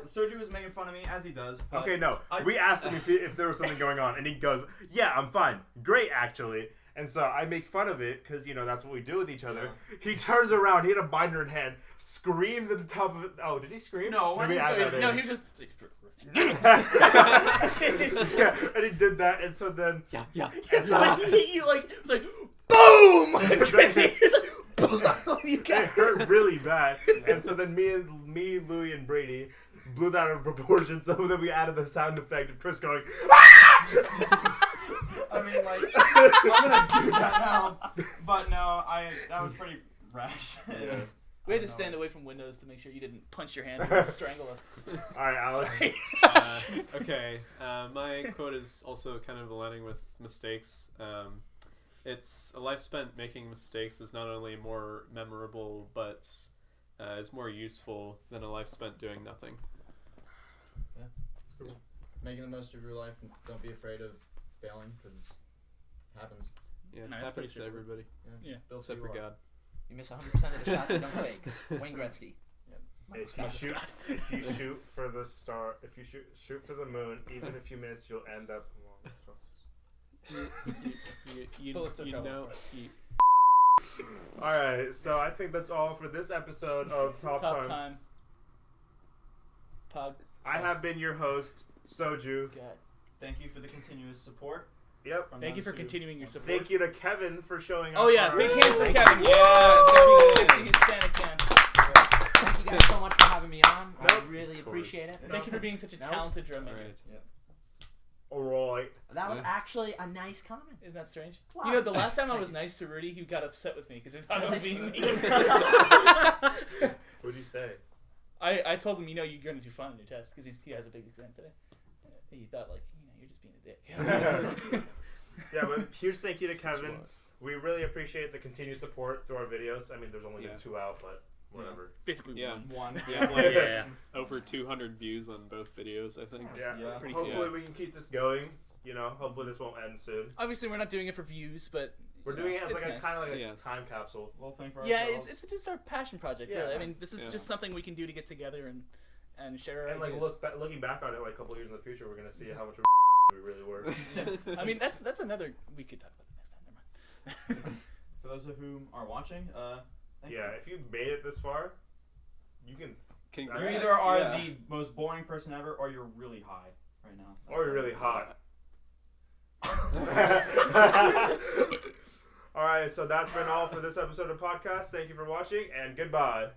H: Sourjya was making fun of me, as he does.
B: Okay, no. We asked him if there was something going on, and he goes, yeah, I'm fine. Great, actually. And so I make fun of it, because, that's what we do with each other.
H: Yeah.
B: He turns around, he had a binder in hand, screams at the top of it. Oh, did he scream?
H: No,
B: Maybe add that in.
G: No, he was just.
B: Yeah, and he did that, and so then...
F: Yeah.
G: It's like he hit you it was like, boom! It's like, boom! You
B: It
G: got
B: hurt really bad. And so then me, Louie, and Brady blew that out of proportion, so then we added the sound effect of Chris going, ah!
H: I mean, I'm gonna do that now, but no, that was pretty rash.
B: Yeah.
G: We had to stand away from windows to make sure you didn't punch your hand and strangle us.
B: Alright, Alex.
G: Sorry.
E: Okay, my quote is also kind of aligning with mistakes. It's a life spent making mistakes is not only more memorable, but is more useful than a life spent doing nothing.
I: Yeah.
B: Cool.
I: Making the most of your life and don't be afraid of failing because it happens.
E: Yeah,
G: No,
E: it
G: that's pretty
E: happens to everybody,
G: Yeah.
E: except for God.
C: You miss 100% of the shots you don't take. Wayne Gretzky.
B: If you shoot for the star, if you shoot for the moon, even if you miss, you'll end up along the stars.
G: Bullets don't travel.
B: Alright, so I think that's all for this episode of Top Time.
G: Pug.
B: I have been your host, Sourjya.
G: God.
H: Thank you for the continuous support.
B: Yep.
H: from
G: Thank you
H: those
G: for
H: who-
G: continuing your support.
B: Thank you to Keven for showing up.
G: Oh yeah,
B: on
G: big
B: our-
G: hands for
B: Thank
G: Kevin.
B: you.
G: Yeah, Kevin, Hispanic man.
C: Thank you guys so much for having me on. I
B: Nope.
C: really appreciate it.
G: Thank you for being such a talented drum major.
B: Alright.
C: That was actually a nice comment.
G: Isn't that strange?
C: Wow.
G: You know, the last time I was nice to Rudy, he got upset with me because he thought I was being mean.
B: What'd you say?
G: I told him, you're going to do fine on your test because he has a big exam today. He thought, you're just being a dick.
B: Yeah, but huge thank you to Keven. We really appreciate the continued support through our videos. I mean, there's only been 2 out, but whatever.
G: Basically,
E: Yeah.
H: One.
E: Yeah, over 200 views on both videos, I think.
B: Yeah.
H: Yeah.
G: Pretty
B: Hopefully we can keep this going. Hopefully this won't end soon.
G: Obviously, we're not doing it for views, but
B: We're doing it as
G: it's
B: a
G: nice.
B: kind of like a
E: Yeah.
B: time capsule.
H: We'll think for
G: Yeah,
H: ourselves.
G: it's just our passion project.
B: Yeah.
G: Really, I mean, this is
E: Yeah.
G: just something we can do to get together and share our
B: And
G: ideas.
B: looking back on it, a couple years in the future, we're gonna see how much we really were.
G: I mean, that's another we could talk about the next time. Never mind.
H: For those of whom are watching, thank
B: Yeah,
H: you.
B: if you made it this far, you can
E: Congrats.
H: You either are
E: Yeah.
H: the most boring person ever, or you're really high right now.
B: Or you're really hot. Alright, so that's been all for this episode of podcast. Thank you for watching, and goodbye.